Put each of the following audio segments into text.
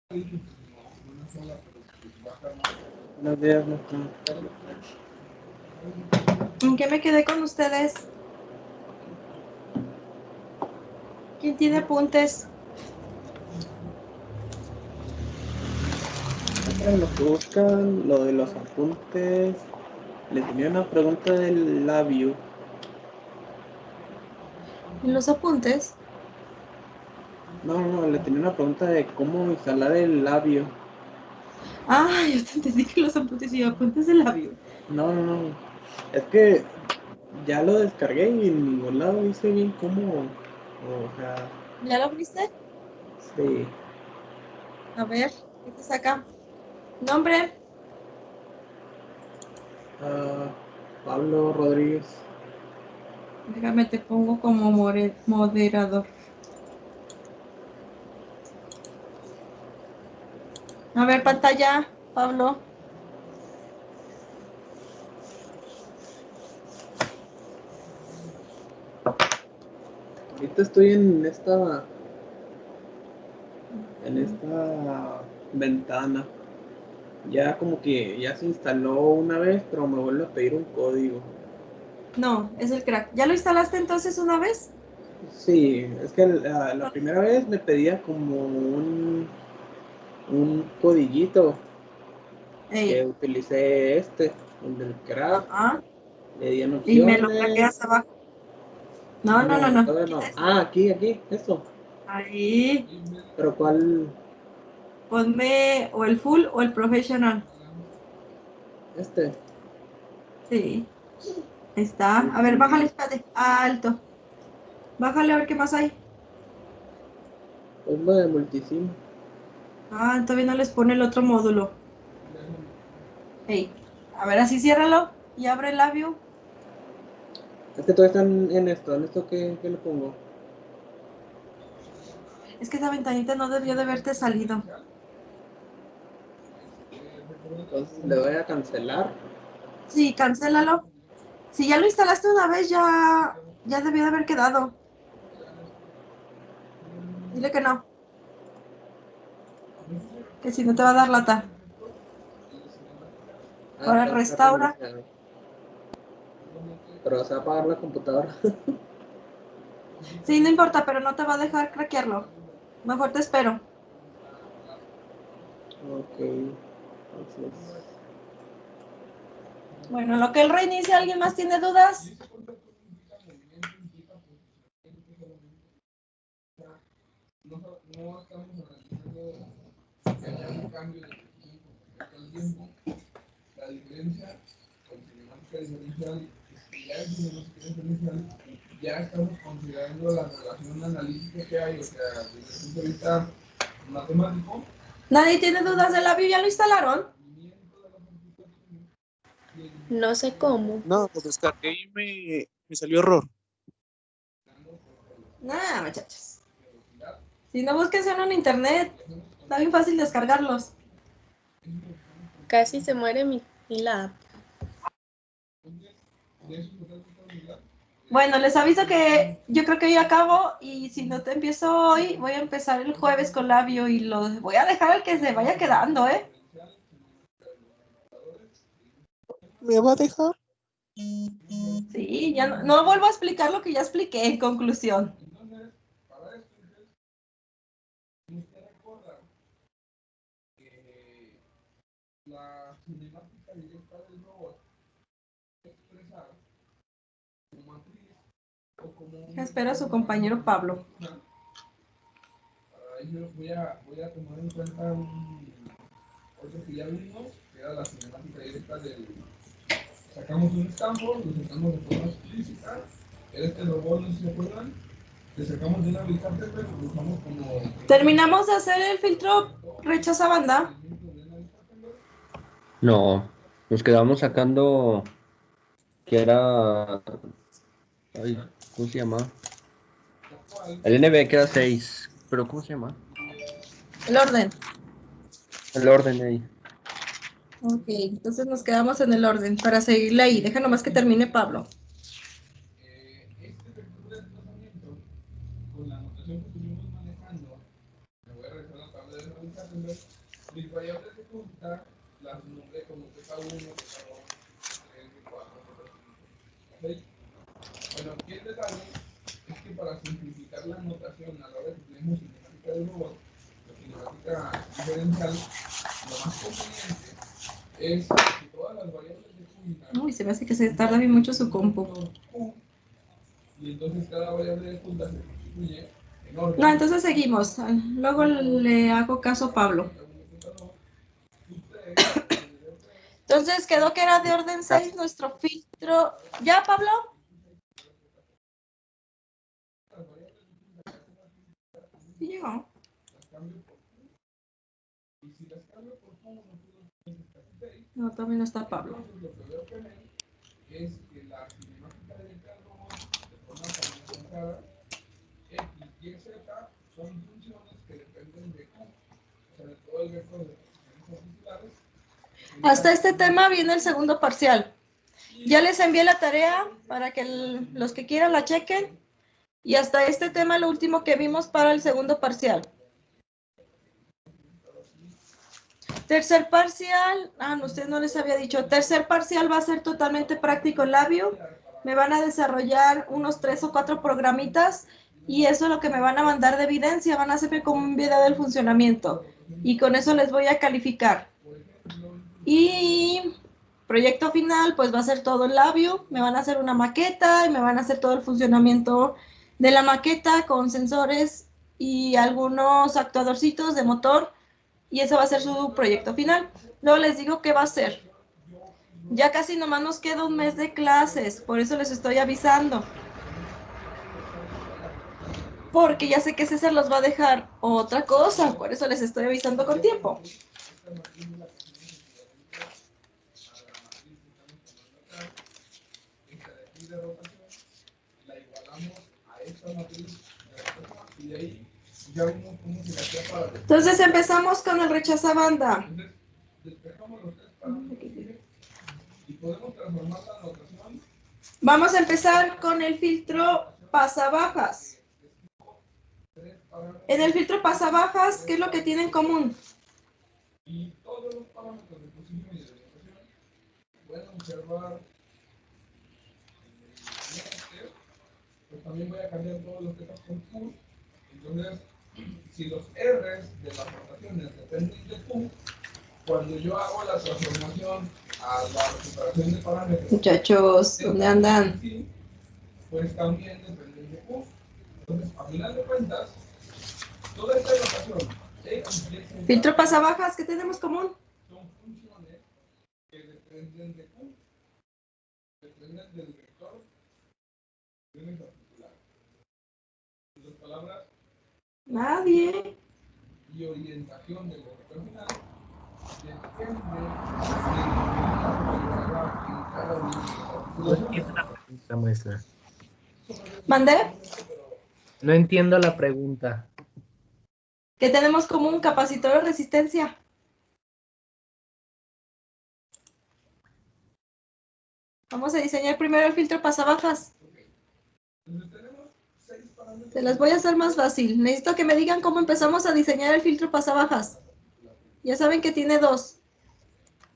Buenos días, maestra. ¿En qué me quedé con ustedes? ¿Quién tiene apuntes? Maestra, lo que buscan, lo de los apuntes. Le tenía una pregunta del labio. ¿En los apuntes? No, le tenía una pregunta de cómo instalar el labio. Ah, yo te entendí que los apuntes y yo, apuntes de labio. No. Es que ya lo descargué y en ningún lado dice bien cómo. O sea, ¿Ya lo abriste? sí. A ver, ¿qué te saca? ¿Nombre? Pablo Rodríguez. Déjame, te pongo como moderador. A ver, pantalla, Pablo. Ahorita estoy en esta ventana. Ya como que ya se instaló una vez, pero me vuelve a pedir un código. No, es el crack. ¿Ya lo instalaste entonces una vez? Sí, es que la primera vez me pedía como un codiguito que Ey, utilicé el del crack, ajá. le di en Y me lo opciones. craqueas abajo. No, no, no, No, no. todavía no. Quita eso. Ah, aquí, eso. Ahí. Pero ¿cuál? Ponme o el full o el professional. Este. Sí. Ahí está. A ver, bájale, espérate. Alto. Bájale a ver qué más hay. Pongo de multisim. Ah, todavía no les pone el otro módulo. Hey, a ver, así ciérralo y abre el labio. Es que todavía están en esto. ¿En esto qué le pongo? Es que esa ventanita no debió de haberte salido. Entonces le voy a cancelar. Sí, cancélalo. Si ya lo instalaste una vez, ya debió de haber quedado. Dile que no, que si no te va a dar lata. Ahora Está restaura. reiniciado. Pero se va a apagar la computadora. Sí, no importa, pero no te va a dejar craquearlo. Mejor te espero. Ok. Entonces. Bueno, en lo que él reinicia, ¿alguien más tiene dudas? Ya estamos considerando la relación analítica que hay, o sea, desde el punto de vista matemático. ¿Nadie tiene dudas de labio? ¿Ya lo instalaron? No sé cómo. No, lo descargué y me salió error. Nada, muchachos. Si no, busquen en internet. Está bien fácil descargarlos. Casi se muere mi lab. Bueno, les aviso que yo creo que hoy acabo y si no te empiezo hoy, voy a empezar el jueves con labio y lo voy a dejar al que se vaya quedando, ¿eh? ¿Me va a dejar? Sí, ya no vuelvo a explicar lo que ya expliqué en conclusión. La cinemática directa del robot expresar como matriz o como un Espero a su compañero Pablo. para ello voy a tomar en cuenta un otro que ya vimos, que era la cinemática directa del. Sacamos un estampo, lo sacamos de forma explícita. Era este robot, no sé si se acuerdan. Le sacamos de una vista pero lo usamos como. Terminamos de hacer el filtro rechaza banda. No, nos quedamos sacando que era, ay, ¿cómo se llama? El NB que era 6, pero ¿cómo se llama? El orden. El orden ahí. Ok, entonces nos quedamos en el orden para seguirle ahí. Deja nomás que termine Pablo. Este vector de desplazamiento, con la notación que estuvimos manejando, me voy a regresar a la tabla de entender. Mis variables de consulta las nombré como TK1, TK2, TK3, TK4, TK5. Bueno, aquí el detalle es que para simplificar la notación a la hora que tenemos cinemática de robot, la cinemática diferencial, lo más conveniente es que todas las variables de punta. Uy, se me hace que se tarda bien mucho su compu. Y entonces cada variable de punta se constituye en orden. No, entonces seguimos. Luego le hago caso a Pablo. Entonces quedó que era de orden 6 nuestro filtro. ¿Ya, Pablo? Sí llegó. No, también no está Pablo. Es que la cinemática del robot, de forma parametrizada, X, Y, Z, son funciones que dependen de Q, o sea, de todo el vector de funciones articulares. Hasta este tema viene el segundo parcial. Ya les envié la tarea para que los que quieran la chequen. Y hasta este tema lo último que vimos para el segundo parcial. Tercer parcial, no, usted no les había dicho. Tercer parcial va a ser totalmente práctico en labio. Me van a desarrollar unos 3 o 4 programitas y eso es lo que me van a mandar de evidencia. Van a hacer como un video del funcionamiento y con eso les voy a calificar. Y proyecto final, pues va a ser todo en labio. Me van a hacer una maqueta y me van a hacer todo el funcionamiento de la maqueta con sensores y algunos actuadorcitos de motor. Y ese va a ser su proyecto final. Luego les digo qué va a ser. Ya casi nomás nos queda un mes de clases, por eso les estoy avisando. Porque ya sé que César los va a dejar otra cosa, por eso les estoy avisando con tiempo. Entonces empezamos con el rechazabanda. Vamos a empezar con el filtro pasabajas. En el filtro pasabajas, ¿qué es lo que tiene en común? Y todos los parámetros de posición y de orientación pueden observar. Pues también voy a cambiar todos los temas por Q. Entonces, si los R's de las rotaciones dependen de Q, cuando yo hago la transformación a la recuperación de parámetros. Muchachos, ¿dónde andan? Pues también dependen de Q. Entonces, a final de cuentas, toda esta rotación X, Y, Z, Filtro pasabajas, ¿qué tenemos común? son funciones que dependen de Q, dependen del vector particular. En otras palabras, Nadie. y orientación del vector final depende No entiendo la pregunta, maestra. ¿Mandé? No entiendo la pregunta. ¿Qué tenemos común? Capacitor de resistencia. Vamos a diseñar primero el filtro pasabajas. Se las voy a hacer más fácil. Necesito que me digan cómo empezamos a diseñar el filtro pasabajas. Ya saben que tiene 2.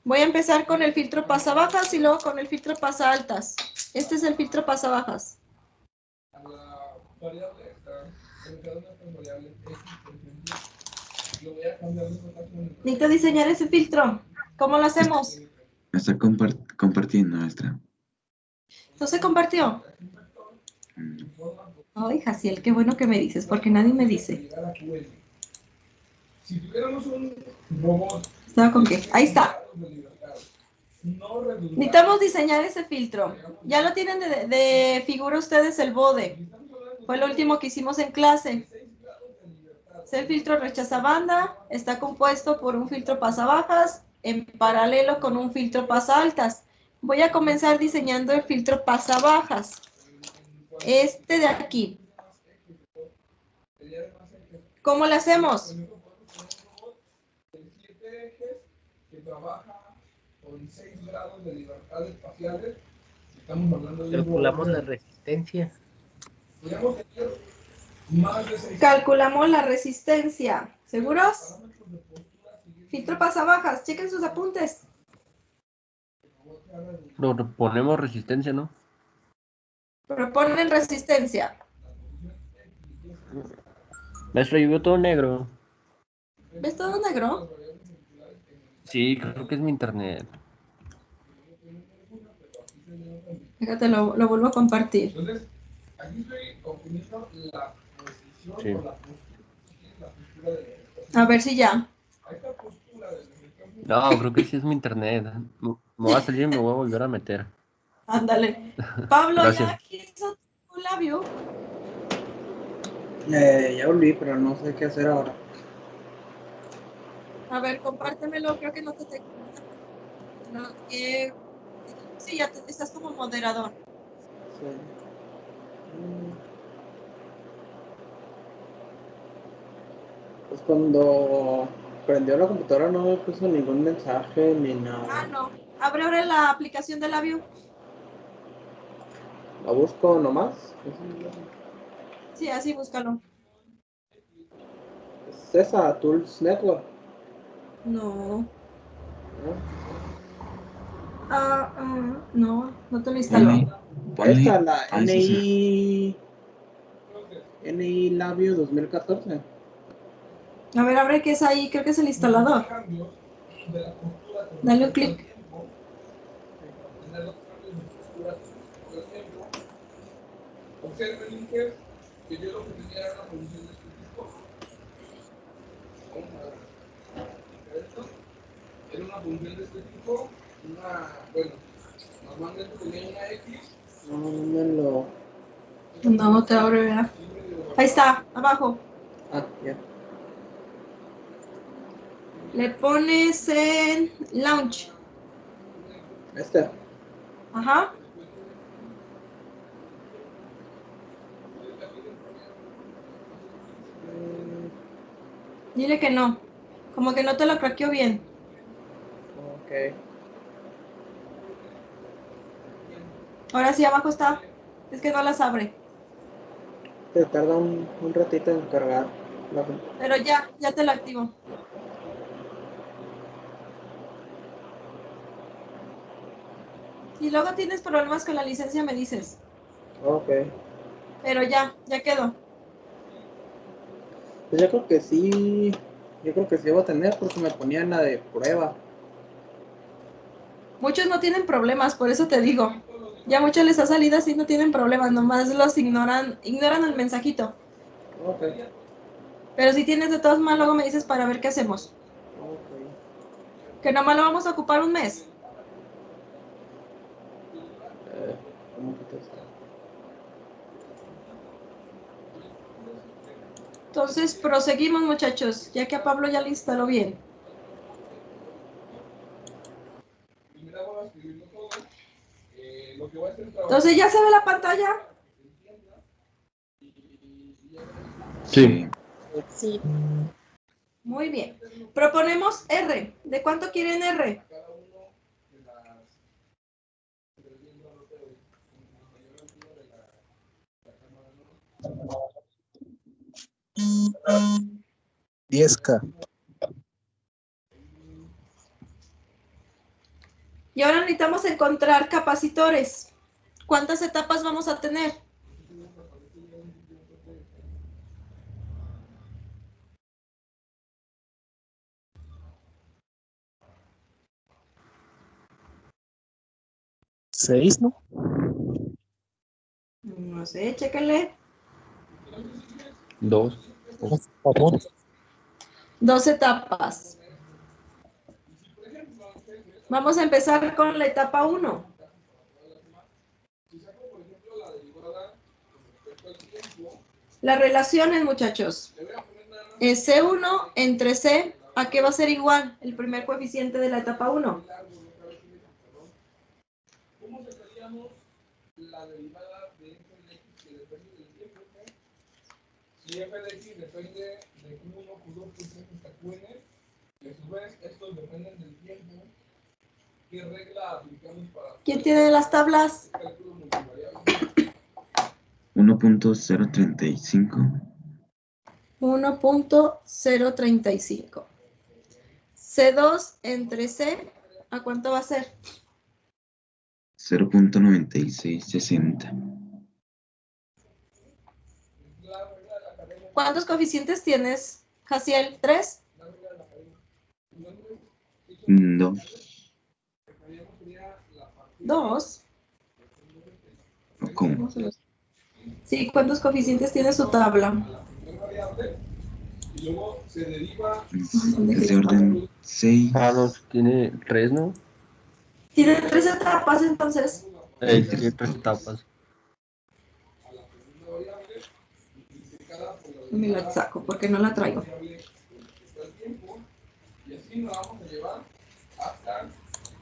Voy a empezar con el filtro pasabajas y luego con el filtro pasaaltas. Este es el filtro pasabajas. La variable extra, en cada una de estas variables X, por ejemplo, lo voy a cambiar de rotación. Necesito diseñar ese filtro. ¿Cómo lo hacemos? Me está compartiendo, maestra. ¿No se compartió? Ay, Jaciel, qué bueno que me dices, porque nadie me dice. Si tuviéramos un robot... ¿Estaba con qué? Ahí está. Necesitamos diseñar ese filtro. Ya lo tienen de figura ustedes el bode. Fue lo último que hicimos en clase. Es el filtro rechazabanda. Está compuesto por un filtro pasabajas en paralelo con un filtro pasaaltas. Voy a comenzar diseñando el filtro pasabajas. Este de aquí. ¿Cómo lo hacemos? Con 6 grados de libertad espaciales, estamos hablando de Calculamos la resistencia. Podríamos tener más de 6. Calculamos la resistencia. ¿Seguros? Parámetros de postura Filtro pasabajas, chequen sus apuntes. Ponemos resistencia, ¿no? Proponen resistencia. Maestro, yo veo todo negro. ¿Ves todo negro? Sí, creo que es mi internet. Fíjate, lo vuelvo a compartir. Entonces, aquí estoy obteniendo la posición Sí. o la postura de A ver si ya. a esta postura del ejercicio. No, creo que sí es mi internet. Me voy a salir y me voy a volver a meter. Ándale. Pablo, Gracias. ¿ya hizo tu labio? Ya volví, pero no sé qué hacer ahora. A ver, compártemelo. Creo que no te tengo. Sí, ya estás como moderador. Sí. Pues cuando prendió la computadora no me puso ningún mensaje ni nada. Ah, no. Abre ahora la aplicación de labio. La busco nomás. Sí, así búscalo. Es esa, Tools Network. No. ¿No? No te lo instaló. Ponle. Esta, la Ah, sí, NI Labio 2014. A ver, abre qué es ahí. Creo que es el instalador. Cambios de la postura con Dale un respecto al clic. tiempo, tener los cambios de postura con respecto al tiempo. Observen, Inges, que yo lo que tenía era una posición de este tipo. Vamos a ver esto. Era una función de este tipo. Bueno, normalmente tenía una X. No, no me lo. No te abre, ¿verdad? Ahí está, abajo. Ah, ya. Le pones en Launch. Este. Ajá. Dile que no. Como que no te lo craqueó bien. Ok. Ahora sí, abajo está. Es que no las abre. Te tarda un ratito en cargar. Pero ya te lo activo. Si luego tienes problemas con la licencia, me dices. Ok. Pero ya quedó. Pues yo creo que sí. Yo creo que sí voy a tener porque me ponía en la de prueba. Muchos no tienen problemas, por eso te digo. Ya muchos les ha salido así, no tienen problemas, nomás los ignoran el mensajito. Ok. Pero si tienes de todos modos, luego me dices para ver qué hacemos. Ok. Que nomás lo vamos a ocupar un mes. ¿Cómo quito esto? Entonces, proseguimos, muchachos, ya que a Pablo ya le instaló bien. Entonces, ¿ya se ve la pantalla? Sí. Sí. Muy bien. Proponemos R. ¿De cuánto quieren R? $10K. Y ahora necesitamos encontrar capacitores. ¿Cuántas etapas vamos a tener? ¿6, no? No sé, chéquenle. 2. 2 etapas. Vamos a empezar con la etapa 1. Las relaciones, muchachos. Es C1 entre C, ¿a qué va a ser igual? El primer coeficiente de la etapa 1. ¿Cómo sacaríamos la derivada de f de x que depende del tiempo? Si f de x depende de q1, q2, q3 hasta qn, y a su vez estos dependen del tiempo, ¿qué regla aplicamos para ¿Quién tiene las tablas? el cálculo multivariable? 1.035. 1.035. C2 entre C, ¿a cuánto va a ser? 0.9660. ¿Cuántos coeficientes tienes, Jaciel? ¿3? 2. 2. ¿Cómo? Sí, ¿cuántos coeficientes tiene su tabla? Y luego se deriva Es de orden 6. Ah, no, tiene 3, ¿no? Tiene 3 etapas, entonces. Tiene 3 etapas. Me la saco porque no la traigo. y así nos vamos a llevar hasta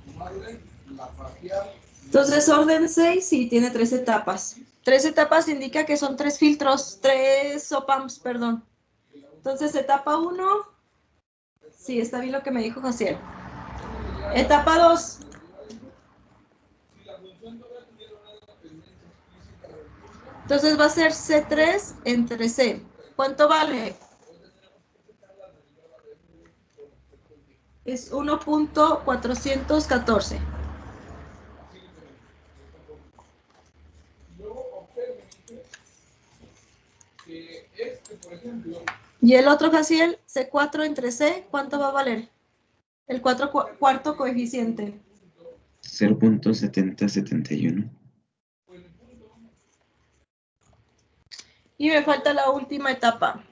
sumarle la parcial. Entonces, orden 6 sí tiene 3 etapas. 3 etapas indica que son 3 filtros, 3 opamps, perdón. Entonces, etapa 1, sí, está bien lo que me dijo Jaciel. Etapa 2. Entonces va a ser C3 entre C. ¿Cuánto vale? Es 1.414. Y el otro, Jaciel, C4 entre C, ¿cuánto va a valer? El cuarto coeficiente. 0.7071. Y me falta la última etapa.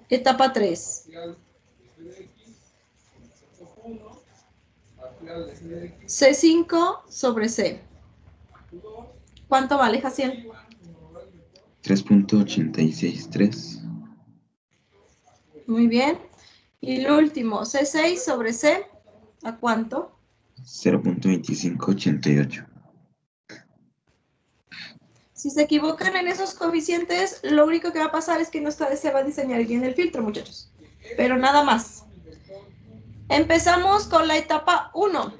Etapa 3. C5 sobre C. ¿Cuánto vale, Jaciel? 3.863. Muy bien. Y lo último, C6 sobre C, ¿a cuánto? 0.2588. Si se equivocan en esos coeficientes, lo único que va a pasar es que no se va a diseñar bien el filtro, muchachos. Pero nada más. Empezamos con la etapa 1.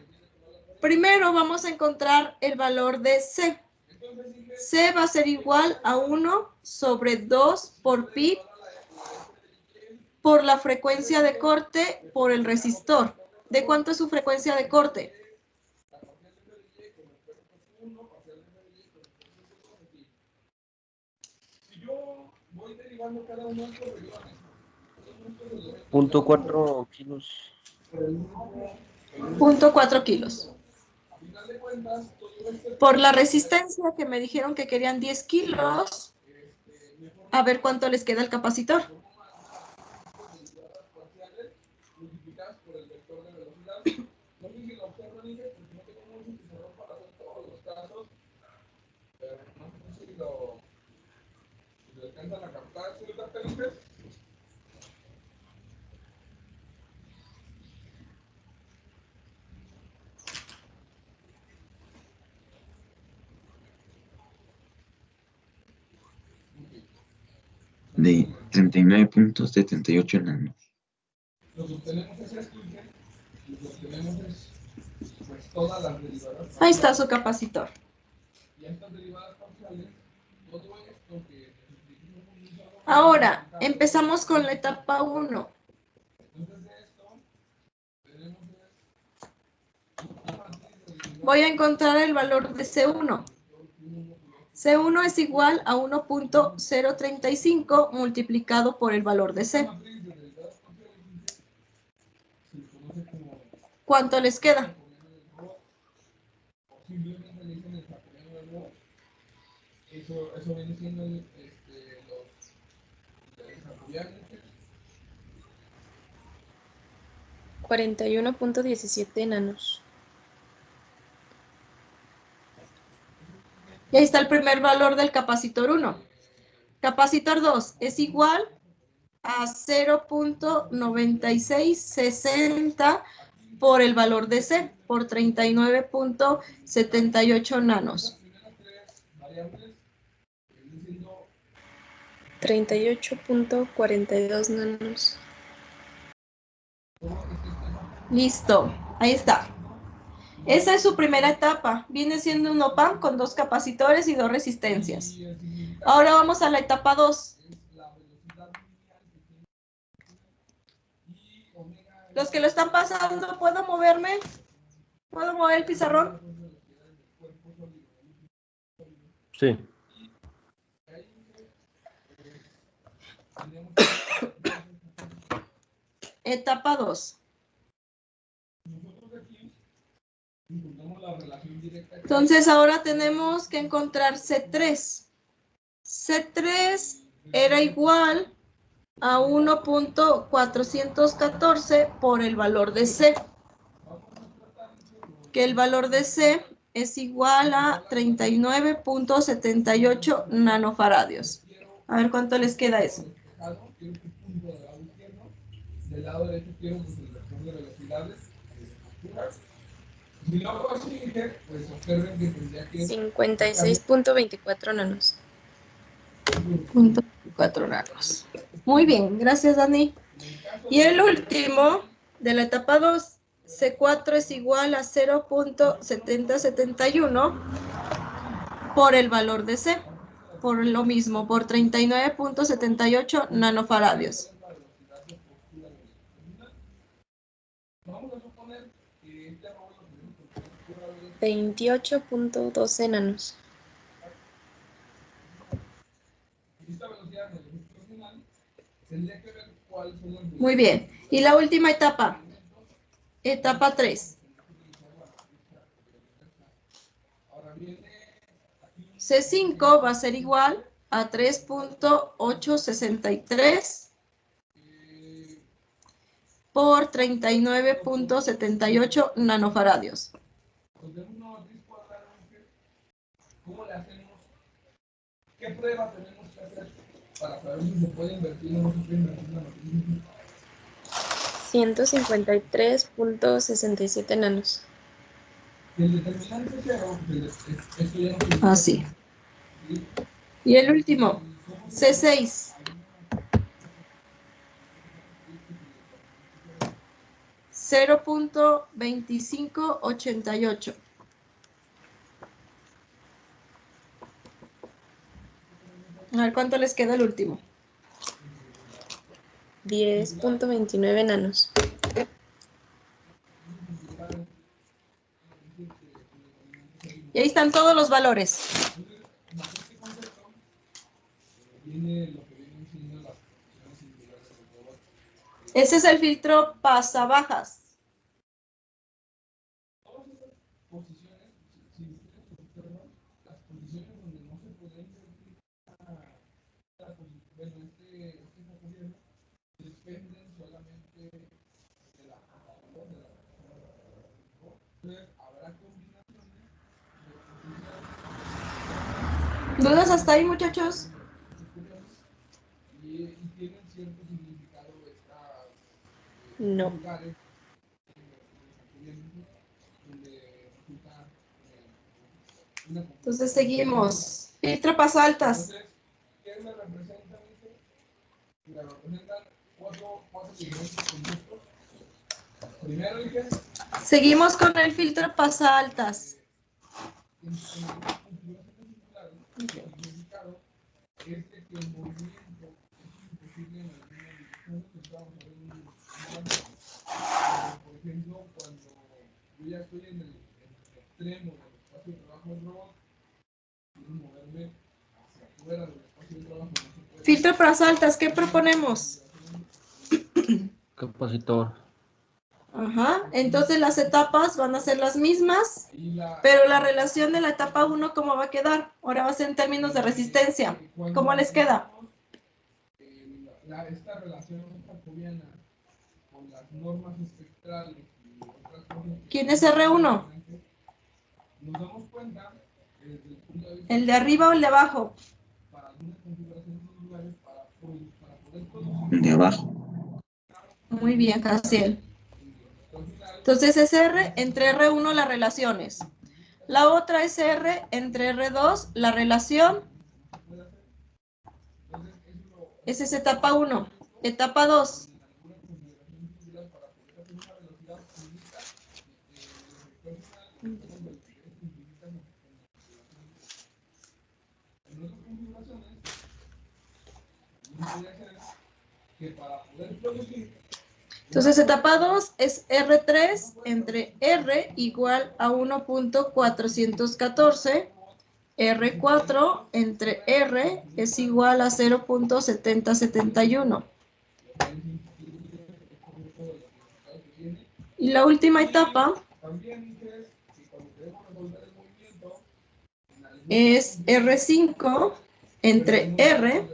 Primero vamos a encontrar el valor de C. C va a ser igual a 1 sobre 2 por pi por la frecuencia de corte por el resistor. ¿De cuánto es su frecuencia de corte? .4 kilos. 0.4 kilos. Por la resistencia que me dijeron que querían 10 kilos, a ver cuánto les queda el capacitor. De 39.78 nanos. Lo que obtenemos es esto, y lo que obtenemos es pues todas las derivadas. Ahí está su capacitor. Y estas derivadas parciales, todo esto que Ahora, empezamos con la etapa 1. Voy a encontrar el valor de C1. C1 es igual a 1.035 multiplicado por el valor de C. ¿Cuánto les queda? Eso viene siendo los 41.17 nanos. Y ahí está el primer valor del capacitor 1. Capacitor 2 es igual a 0.9660 por el valor de C, por 39.78 nanos. 38.42 nanos. Listo, ahí está. Esa es su primera etapa. Viene siendo un OPAMP con 2 capacitores y 2 resistencias. Ahora vamos a la etapa 2. Los que lo están pasando, ¿puedo moverme? ¿Puedo mover el pizarrón? Sí. Etapa 2. Entonces ahora tenemos que encontrar C3. C3 era igual a 1.414 por el valor de C. Que el valor de C es igual a 39.78 nanofaradios. A ver cuánto les queda eso. Del lado derecho quiero pues el vector de velocidades. Si lo hago así, pues observen que tendría que 56.24 nanos. 4 nanos. Muy bien, gracias Dani. Y el último de la etapa 2, C4 es igual a 0.7071 por el valor de C. Por lo mismo, por 39.78 nanofaradios. Vamos a suponer que este arrobo lo tenemos con 28.12 nanos. esta velocidad del registro final, tendría que ver cuáles son las. Muy bien. Y la última etapa. Etapa 3. C5 va a ser igual a 3.863 por 39.78 nanofaradios. ¿Cómo le hacemos? ¿Qué prueba tenemos que hacer para saber si se puede invertir o no se puede invertir en la matriz? 153.67 nanos. El determinante es cero, esto ya no. Así. Y el último, C6. 0.2588. A ver cuánto les queda el último. 10.29 nanos. Y ahí están todos los valores. Ese es el filtro pasabajas. ¿Dudas hasta ahí, muchachos? No. Entonces seguimos. Filtro pasaltas. ¿Qué me representa? Me representan cuatro conductos. Primero dije. Seguimos con el filtro pasaltas. Por ejemplo, cuando yo ya estoy en el extremo del espacio de trabajo del robot, quiero moverme hacia afuera del espacio de trabajo. Filtro pasaltas, ¿qué proponemos? Capacitor. Ajá, entonces las etapas van a ser las mismas, pero la relación de la etapa 1, ¿cómo va a quedar? Ahora va a ser en términos de resistencia. ¿Cómo les queda? Esta relación jacobiana con las normas espectrales y otras cosas. ¿Quién es R1? Nos damos cuenta desde el punto de vista. ¿El de arriba o el de abajo? Para algunas configuraciones individuales para poder producir. De abajo. Muy bien, Casiel. Entonces es R entre R1 las relaciones. La otra es R entre R2 la relación. Esa es etapa 1. Etapa 2. simulaciones, podría ser que para poder producir. Entonces, etapa 2 es R3 entre R igual a 1.414. R4 entre R es igual a 0.7071. Y la última etapa es R5 entre R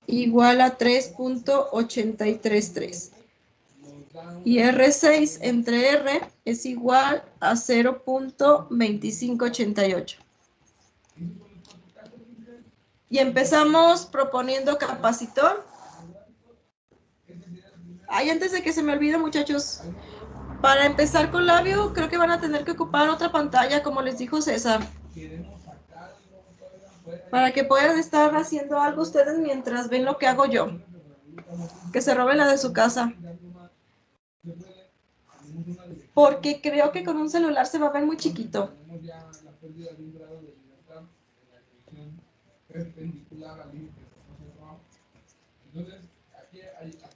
igual a 3.833. Y R6 entre R es igual a 0.2588. Y empezamos proponiendo capacitor. Ay, antes de que se me olvide, muchachos, para empezar con labio, creo que van a tener que ocupar otra pantalla, como les dijo César, para que puedan estar haciendo algo ustedes mientras ven lo que hago yo. Que se roben la de su casa. Porque creo que con un celular se va a ver muy chiquito.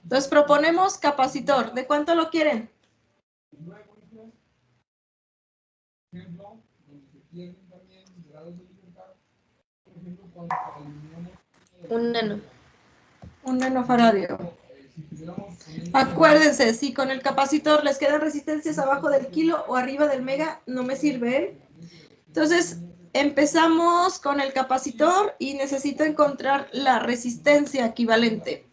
Entonces proponemos capacitor. ¿De cuánto lo quieren? 1 nano. 1 nanofaradio. Acuérdense, si con el capacitor les quedan resistencias abajo del kilo o arriba del mega, no me sirve. Entonces, empezamos con el capacitor y necesito encontrar la resistencia equivalente.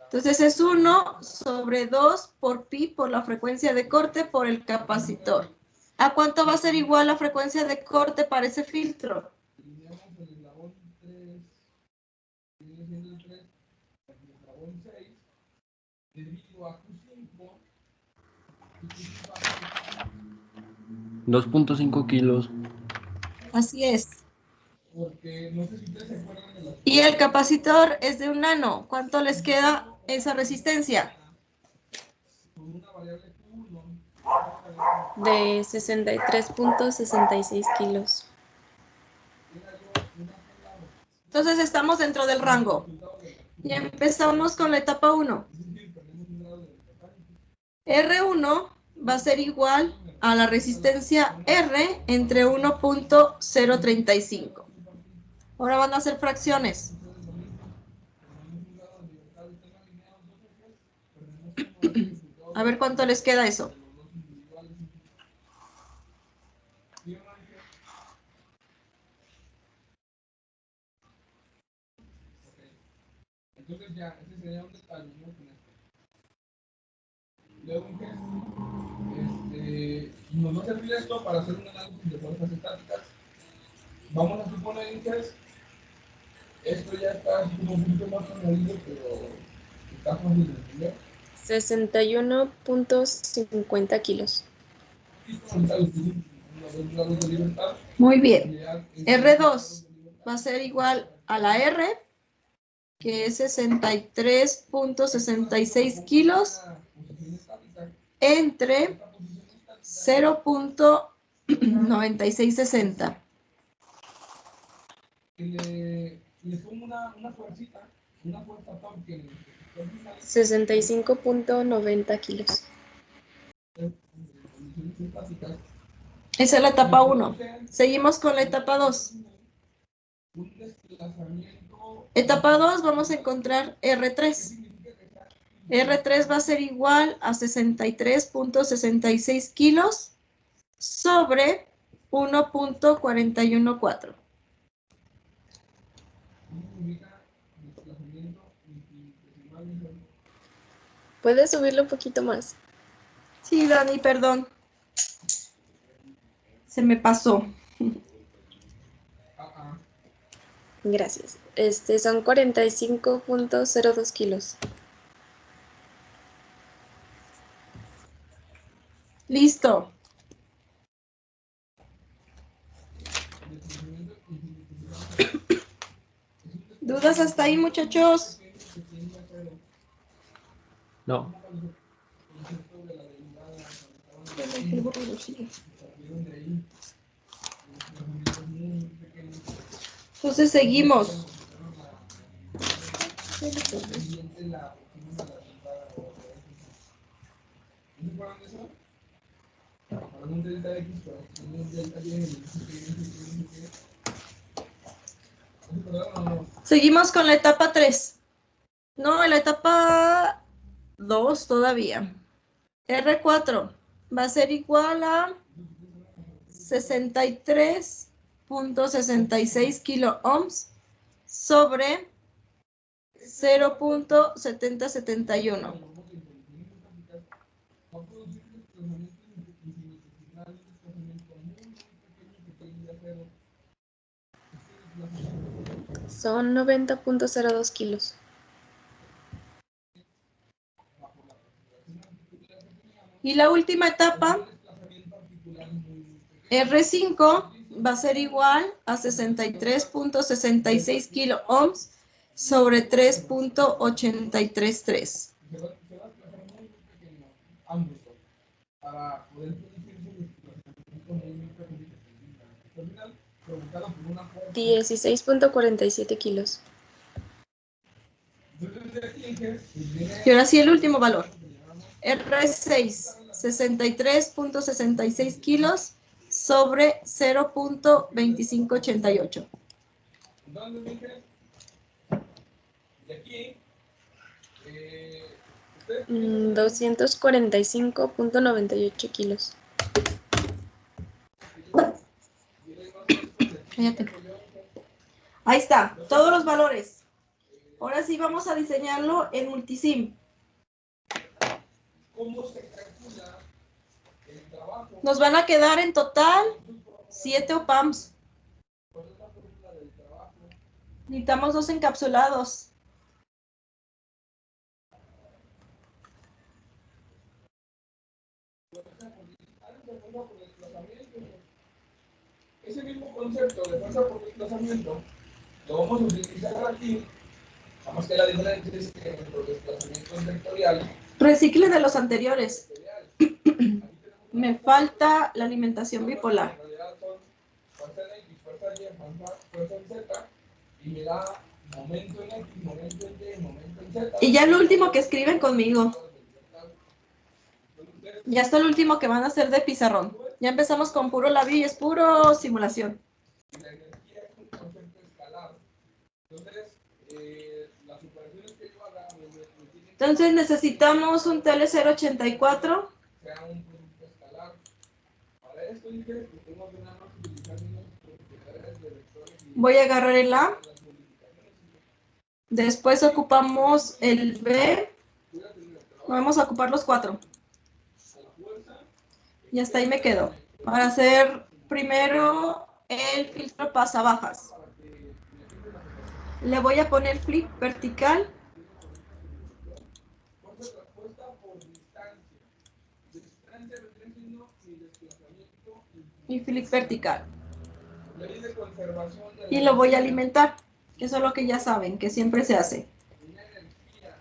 Entonces, es 1 sobre 2 por pi por la frecuencia de corte por el capacitor. ¿A cuánto va a ser igual la frecuencia de corte para ese filtro? $2.5 kilos. Así es. Y el capacitor es de 1 nano. ¿Cuánto les queda esa resistencia? De 63.66 kilos. Entonces estamos dentro del rango. Y empezamos con la etapa 1. R1 va a ser igual a la resistencia R entre 1.035. Ahora van a hacer fracciones. A ver cuánto les queda eso. Entonces ya, ese sería un detalle, ¿no? Luego, nos va a servir esto para hacer un análisis de fuerzas estáticas. Vamos a suponer que esto ya está como un poquito más análisis, pero está fácil de entender. 61.50 kilos. Muy bien. R2 va a ser igual a la R, que es 63.66 kilos, entre 0.9660. Le pongo una fuercita, una fuerza porque 65.90 kilos. Esa es la etapa 1. Seguimos con la etapa 2. Etapa 2 vamos a encontrar R3. R3 va a ser igual a 63.66 kilos sobre 1.414. ¿Puedes subirlo un poquito más? Sí, Dani, perdón. Se me pasó. Gracias. Son 45.02 kilos. Listo. ¿Dudas hasta ahí, muchachos? No. Entonces seguimos. Seguimos con la etapa 3. No, en la etapa 2 todavía. R4 va a ser igual a 63.66 kilo ohms sobre 0.7071. Son 90.02 kilos. Y la última etapa, R5, va a ser igual a 63.66 kilo ohms sobre 3.833. Para poder producir su desplazamiento muy pequeño. 16.47 kilos. Y ahora sí el último valor. R6, 63.66 kilos sobre 0.2588. Entonces dije, de aquí, 245.98 kilos. Fíjate. Ahí está, todos los valores. Ahora sí vamos a diseñarlo en Multisim. ¿cómo se calcula el trabajo? Nos van a quedar en total 7 OPAMs. Necesitamos 2 encapsulados. Ese mismo concepto de fuerza por desplazamiento lo vamos a utilizar aquí, nada más que la diferencia es que nuestro desplazamiento es vectorial. Recicle de los anteriores. Me falta la alimentación bipolar. En realidad son fuerza en X, fuerza en Y, fuerza en Z, y me da momento en X, momento en Y, momento en Z. Y ya lo último que escriben conmigo. Ya está el último que van a hacer de pizarrón. Ya empezamos con puro labio y es puro simulación. La energía es un concepto escalar. Entonces, las operaciones que yo haga me tienen Entonces necesitamos un TL084. que sea un producto escalar. Para esto dije que tengo que nada más utilizar unas propiedades de vectores y Voy a agarrar el A. las modificaciones. Después ocupamos el B. Vamos a ocupar los 4. Y hasta ahí me quedo. Para hacer primero el filtro pasabajas. Le voy a poner flip vertical. Y flip vertical. Ley de conservación de Y lo voy a alimentar. Que eso es lo que ya saben, que siempre se hace. una energía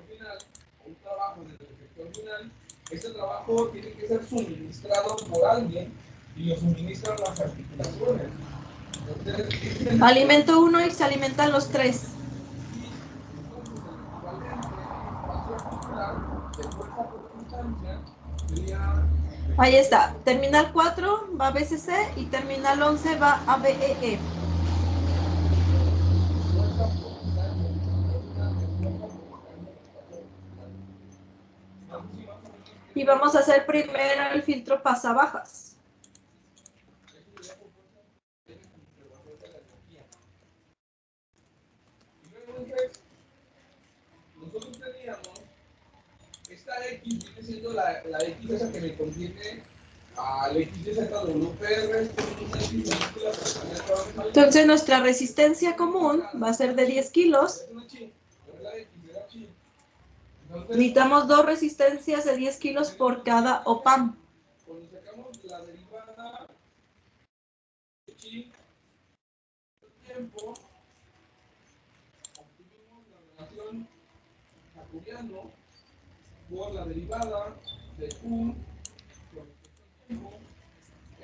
final, un trabajo del efector final. Este trabajo tiene que ser suministrado por alguien y lo suministran las articulaciones. Entonces, Alimento 1 y se alimentan los 3. Ahí está. Terminal 4 va a BCC y terminal 11 va a BEE. Y vamos a hacer primero el filtro pasabajas. Nosotros teníamos esta X, viene siendo la X esa que me contiene al XYZWPR. Entonces nuestra resistencia común va a ser de 10 kilos. Necesitamos 2 resistencias de 10 kilos por cada OPAM. Cuando sacamos la derivada de chi, tiempo, obtuvimos la relación jacobiano por la derivada de Q con respecto al tiempo.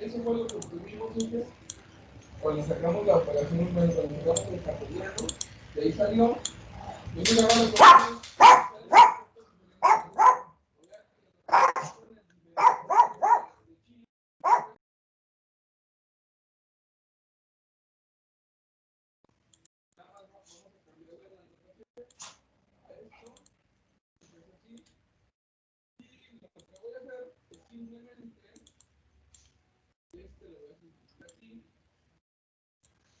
Eso fue lo que obtuvimos. cuando sacamos la operación, cuando sacamos el jacobiano, de ahí salió. Entonces ahora lo ponemos.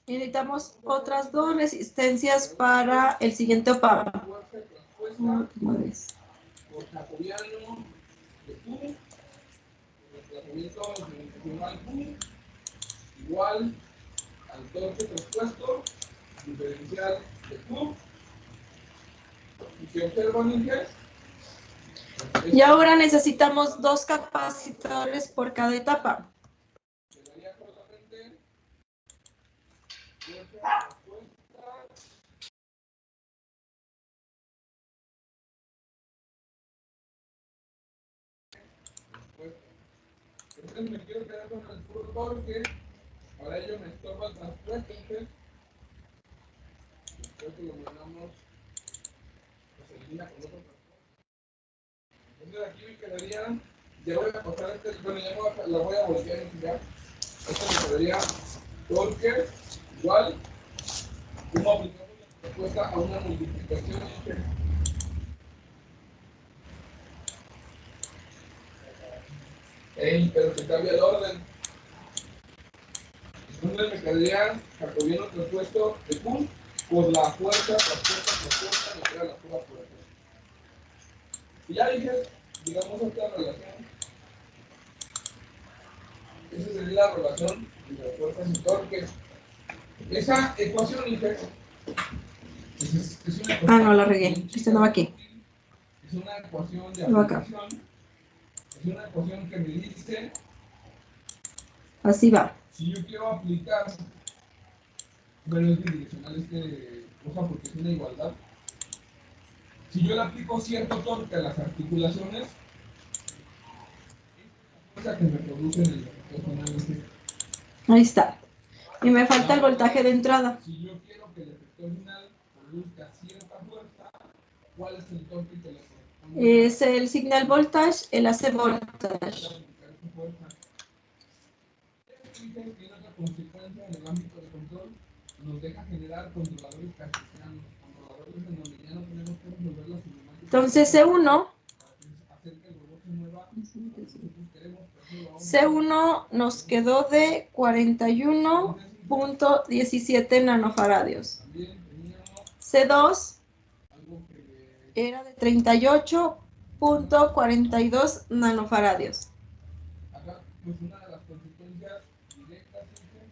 Necesitamos otras dos resistencias para el siguiente OPAP. Por jacobiano de Q, el desplazamiento dimensional Q, igual al torque traspuesto diferencial de Q. Y que observan, Inge. Y ahora necesitamos dos capacitores por cada etapa. Quedaría solamente fuerza traspuesta. Entonces me quiero quedar con el puro torque. Para ello me estorba el traspuesto. Después que lo mandamos, pues elimina con otro traspuesto. Entonces aquí me quedaría, ya voy a pasar bueno, ya la voy a voltear y ya. Me quedaría torque igual, como aplicamos la respuesta a una multiplicación. Pero se cambia el orden. Entonces me quedaría jacobiano traspuesto de Q por la fuerza traspuesta, me queda la pura fuerza. Y ya dije, digamos esta relación. Esa sería la relación entre fuerzas y torques. Esa ecuación, dije, es una ecuación. Ah, no, la regué. Este no va aquí. Es una ecuación de No va acá. aplicación. Es una ecuación que me dice. Así va. Si yo quiero aplicar, bueno, es bidireccional cosa porque es una igualdad. Si yo le aplico cierto torque a las articulaciones, es la fuerza que me produce en el efector final. Ahí está. Y me falta el voltaje de entrada. Si yo quiero que el efector final produzca cierta fuerza, ¿cuál es el torque que le corresponde? Es el signal voltage, el AC voltage. Tiene otra consecuencia en el ámbito de control, nos deja generar controladores cartesianos, controladores en donde ya no tenemos que resolver las cinemáticas. Entonces C1 nos quedó de 41.17 nanofaradios. C2 era de 38.42 nanofaradios. Acá, pues una de las consecuencias directas es que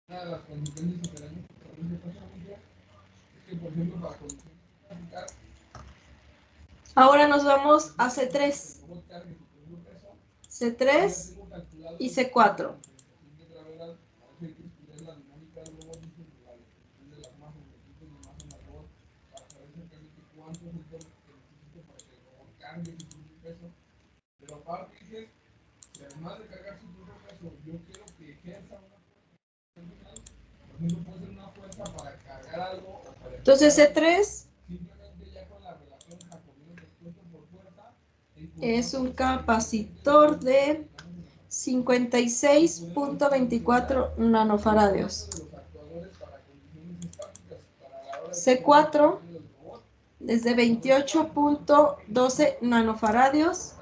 una de las consecuencias que tenemos es que, por ejemplo, para condiciones estáticas, ahora nos vamos a C3. C3 y C4. Pero aparte dices, si además de cargar su propio peso, yo quiero que ejerza una fuerza, por ejemplo, puede ser una fuerza para cargar algo o para entonces C3 simplemente ya con la relación jacobiano traspuesto por fuerza es un capacitor de 56.24 nanofaradios. C4 es de 28.12 nanofaradios.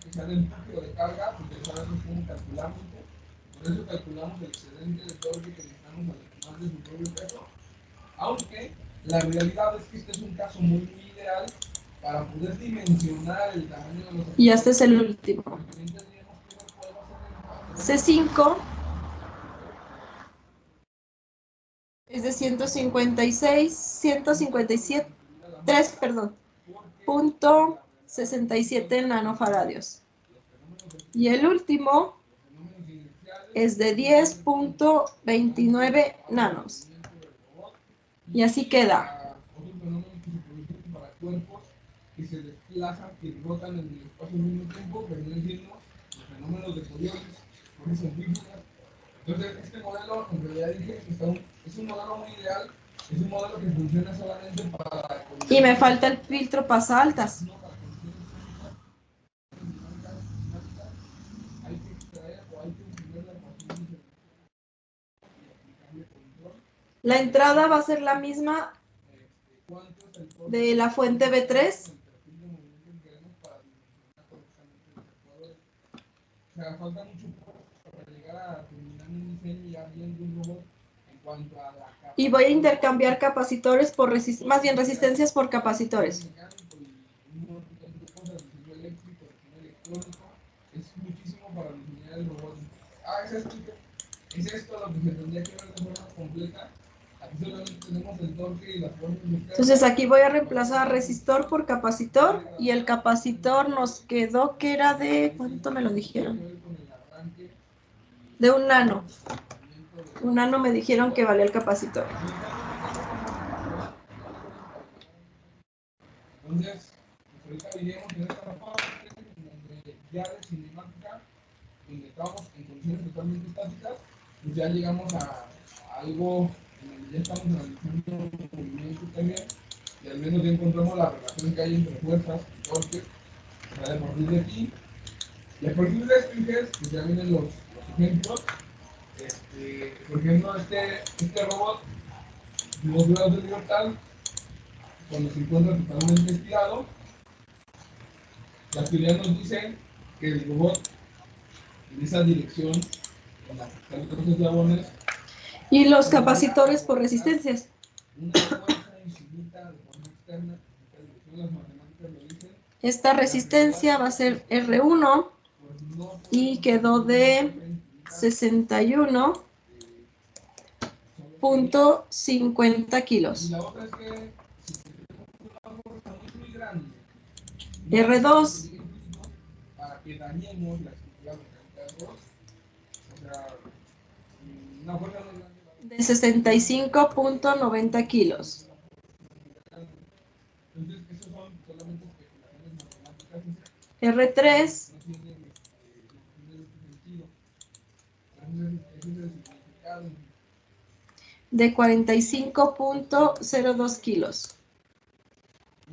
Que sea del núcleo de carga, porque sabemos cómo calculamos. Por eso calculamos el excedente de torque que necesitamos al de su propio peso. Aunque la realidad es que este es un caso muy ideal para poder dimensionar el tamaño de los. Y este es el último. C5 es de 157.67 nanofaradios. Y el último es de 10.29 nanos. Y así queda. Otros fenómenos que se producen para cuerpos que se desplazan, que rotan en el espacio al mismo tiempo, que vienen siendo los fenómenos de Coriolis, por centrífugas. Entonces, este modelo, en realidad dije que es un modelo muy ideal, es un modelo que funciona solamente para... Y me falta el filtro pasa altas. Hay que extraer o hay que obtener la ecuación de control. La entrada va a ser la misma de la fuente B3. O sea, falta mucho para llegar a terminar un diseño ya bien de un robot en cuanto a la capacidad. Y voy a intercambiar capacitores por más bien resistencias por capacitores. Es muchísimo para diseñar el robot. Es esto lo que se tendría que ver de forma completa. Aquí solamente tenemos el torque y la fuerza. Entonces aquí voy a reemplazar resistor por capacitor y el capacitor nos quedó que era de, ¿cuánto me lo dijeron? De 1 nano. 1 nano me dijeron que valía el capacitor. Entonces, ahorita viviremos en esta parte donde ya de cinemática, donde estamos en condiciones totalmente estáticas, pues ya llegamos a algo en donde ya estamos analizando movimiento también, y al menos ya encontramos la relación que hay entre fuerzas y torques. O sea, a partir de aquí, y a partir de esto, pues ya vienen los ejemplos. Por ejemplo, este robot, 2 grados de libertad, cuando se encuentra totalmente estirado, las teorías nos dicen que el robot en esa dirección, en la que están los eslabones, Y los capacitores por resistencias. una fuerza infinita de forma externa, en esta dirección las matemáticas lo dicen. Esta resistencia va a ser R1 y quedó de 61.50 kilos. Y la otra es que si tenemos una fuerza muy grande, R2 para que dañemos la estructura mecánica del robot. O sea, una fuerza muy grande de 65.90 kilos. Entonces, esos son solamente especulaciones matemáticas. R3 No tienen sentido. Entonces, ese es el significado. de 45.02 kilos.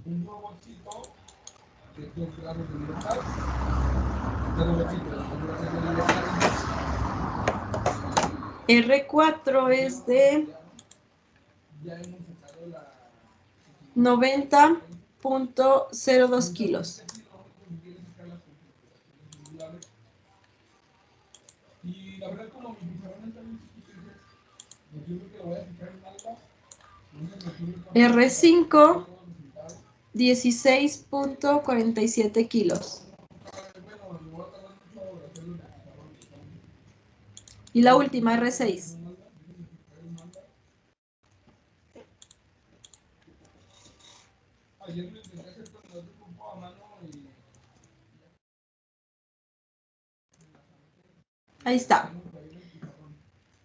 Un robotcito de 2 grados de libertad. Este robotcito de 2 grados de libertad. R4 es de Ya hemos sacado la 90.02 kilos. Y la verdad, como mi pizarrón está muy chiquito, yo creo que lo voy a fijar en algo. R5 16.47 kilos. Y la última, R6. Ayer lo intenté hacer con el grupo a mano y... Ahí está.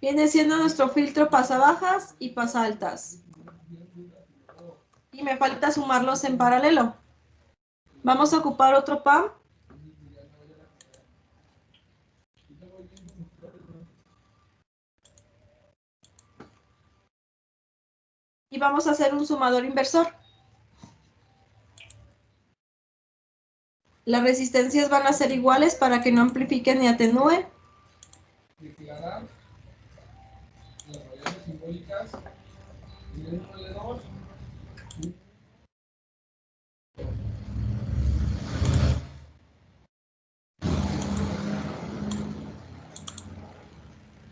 Viene siendo nuestro filtro pasa bajas y pasa altas. Y me falta sumarlos en paralelo. Vamos a ocupar otro PAM. Y vamos a hacer un sumador inversor. Las resistencias van a ser iguales para que no amplifiquen ni atenúen. Declarar las variables simbólicas y el L2.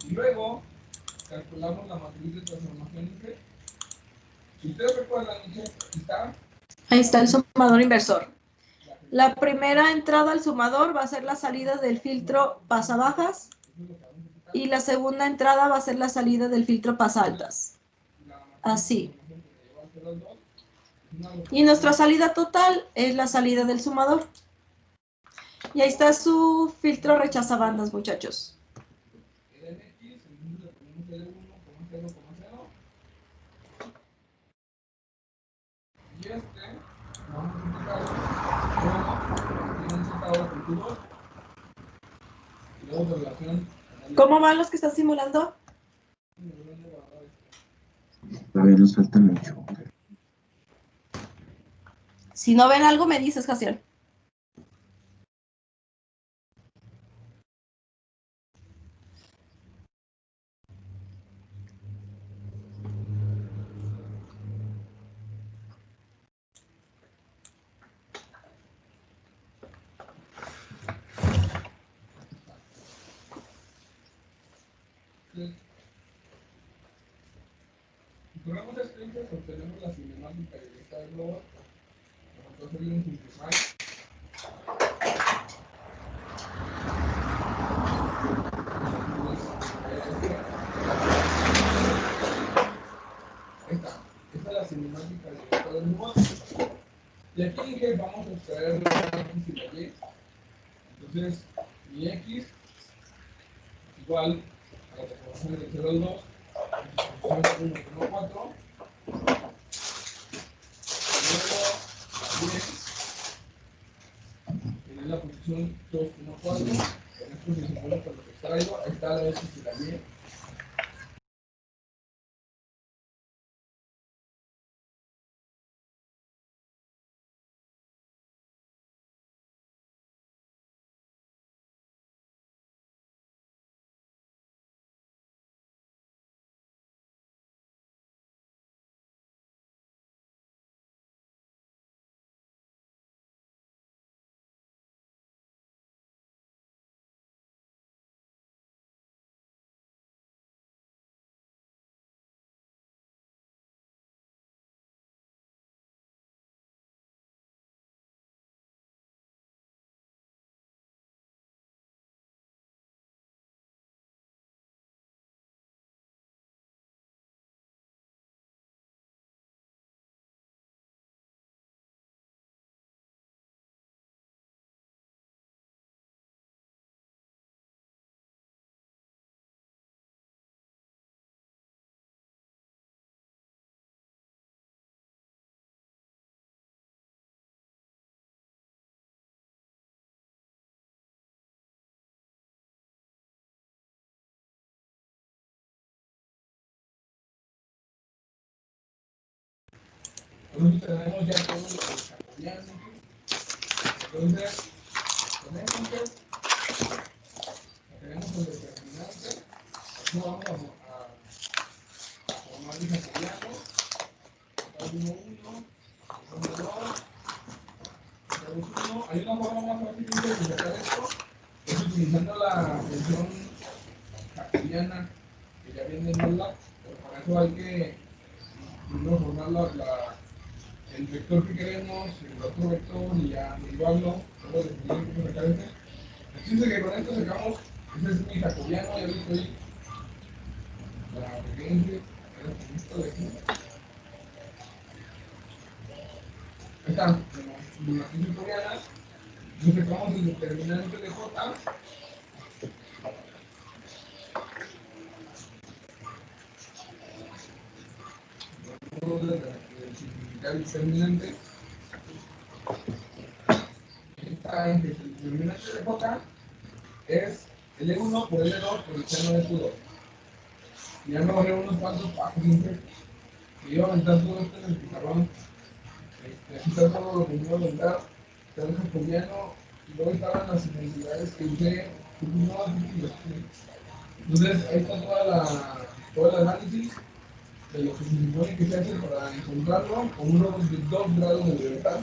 Y luego calculamos la matriz de transformación IG. Si ustedes recuerdan, IG está. Ahí está el sumador inversor. La primera entrada al sumador va a ser la salida del filtro pasa bajas y la segunda entrada va a ser la salida del filtro pasa altas. Así. Y nuestra salida total es la salida del sumador. Y ahí está su filtro rechazabandas, muchachos. L1,0,0. Y vamos a multiplicarlo con un Z de cultivos. Y luego de relación. ¿Cómo van los que están simulando? Todavía nos falta mucho. Si no ven algo, me dices, Jaciel. Si corremos experiencias, obtenemos la cinemática directa del globo. Vamos a hacerle un simplify. Esta es la cinemática directa del globo. Y aquí dije, vamos a extraer la X y la Y. Entonces, mi X es igual a la transformación del 0 al 2, transformación del 1 al 4, luego la Y en la posición 2,4, en esto se supone que lo que extraigo, ahí está la X y la Y. Entonces tenemos ya todo lo que jacobiano. Entonces, con esto tenemos el determinante. Aquí vamos a formar el jacobiano. 1, 1, 2, 1. Hay una forma más fácil de sacar esto. Es utilizando la función jacobiana que ya viene en MATLAB. Pero para eso hay que primero formar el vector que queremos, el otro vector y ya derivarlo, luego definir cómo sacar este. Así que con esto sacamos, ese es mi jacobiano, ya visto ahí la referencia, era con esto de aquí. Ahí está, la matriz jacobiana, nos sacamos el determinante de J. Vamos a simplificar el determinante. Está en que el determinante de J es L1 por L2 por el seno de Q2. Y ya me bajé unos cuantos pasos simples. Y iba a aventar todo esto en el pizarrón. Aquí está todo lo que me iba a aventar. Está el jacobiano. Y luego estaban las identidades que usé. Entonces ahí está todo el análisis de lo que se supone que se hace para encontrarlo con unos 2 grados de libertad.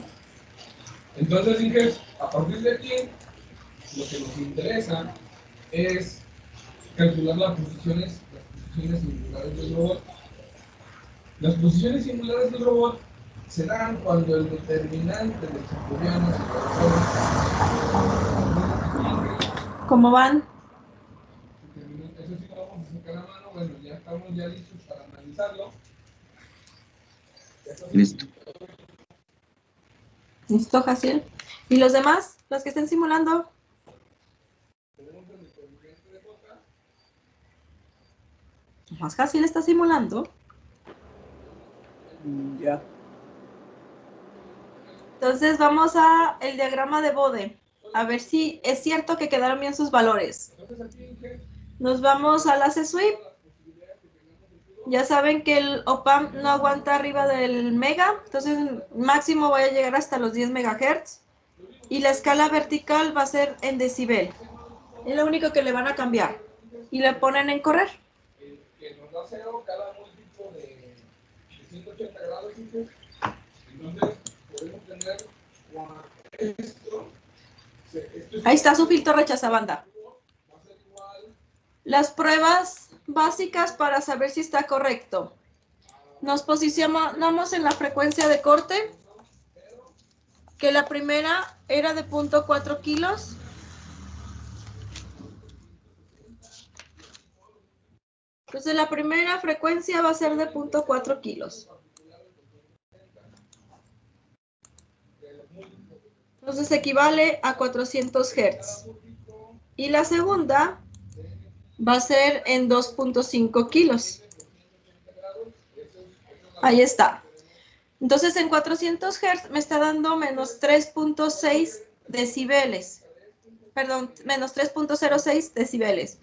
Entonces dije, a partir de aquí, lo que nos interesa es calcular las posiciones singulares del robot. Las posiciones singulares del robot se dan cuando el determinante del jacobiano se corresponde. ¿Cómo van? Eso sí lo vamos a sacar a mano. Bueno, ya estamos ya listos para analizarlo. Listo. ¿Listo, Jaciel? ¿Y los demás? ¿Los que estén simulando? Tenemos el determinante de J. Más fácil está simulando. Ya. Entonces vamos a el diagrama de Bode. A ver si es cierto que quedaron bien sus valores. Nos vamos a la C-Sweep. Ya saben que el OPAMP no aguanta arriba del mega. Entonces máximo voy a llegar hasta los 10 MHz. Y la escala vertical va a ser en decibel. Es lo único que le van a cambiar. Y le ponen en correr. Que nos da 0 cada múltiplo de 180 grados. Entonces, podemos tener esto. Ahí está su filtro rechazabanda. Las pruebas básicas para saber si está correcto. Nos posicionamos en la frecuencia de corte, que la primera era de 0.4 kilos. Entonces la primera frecuencia va a ser de 0.4 kilos. Entonces equivale a 400 Hz. Y la segunda va a ser en 2.5 kilos. Ahí está. Entonces en 400 Hz me está dando menos 3.6 decibeles. Perdón, menos 3.06 decibeles.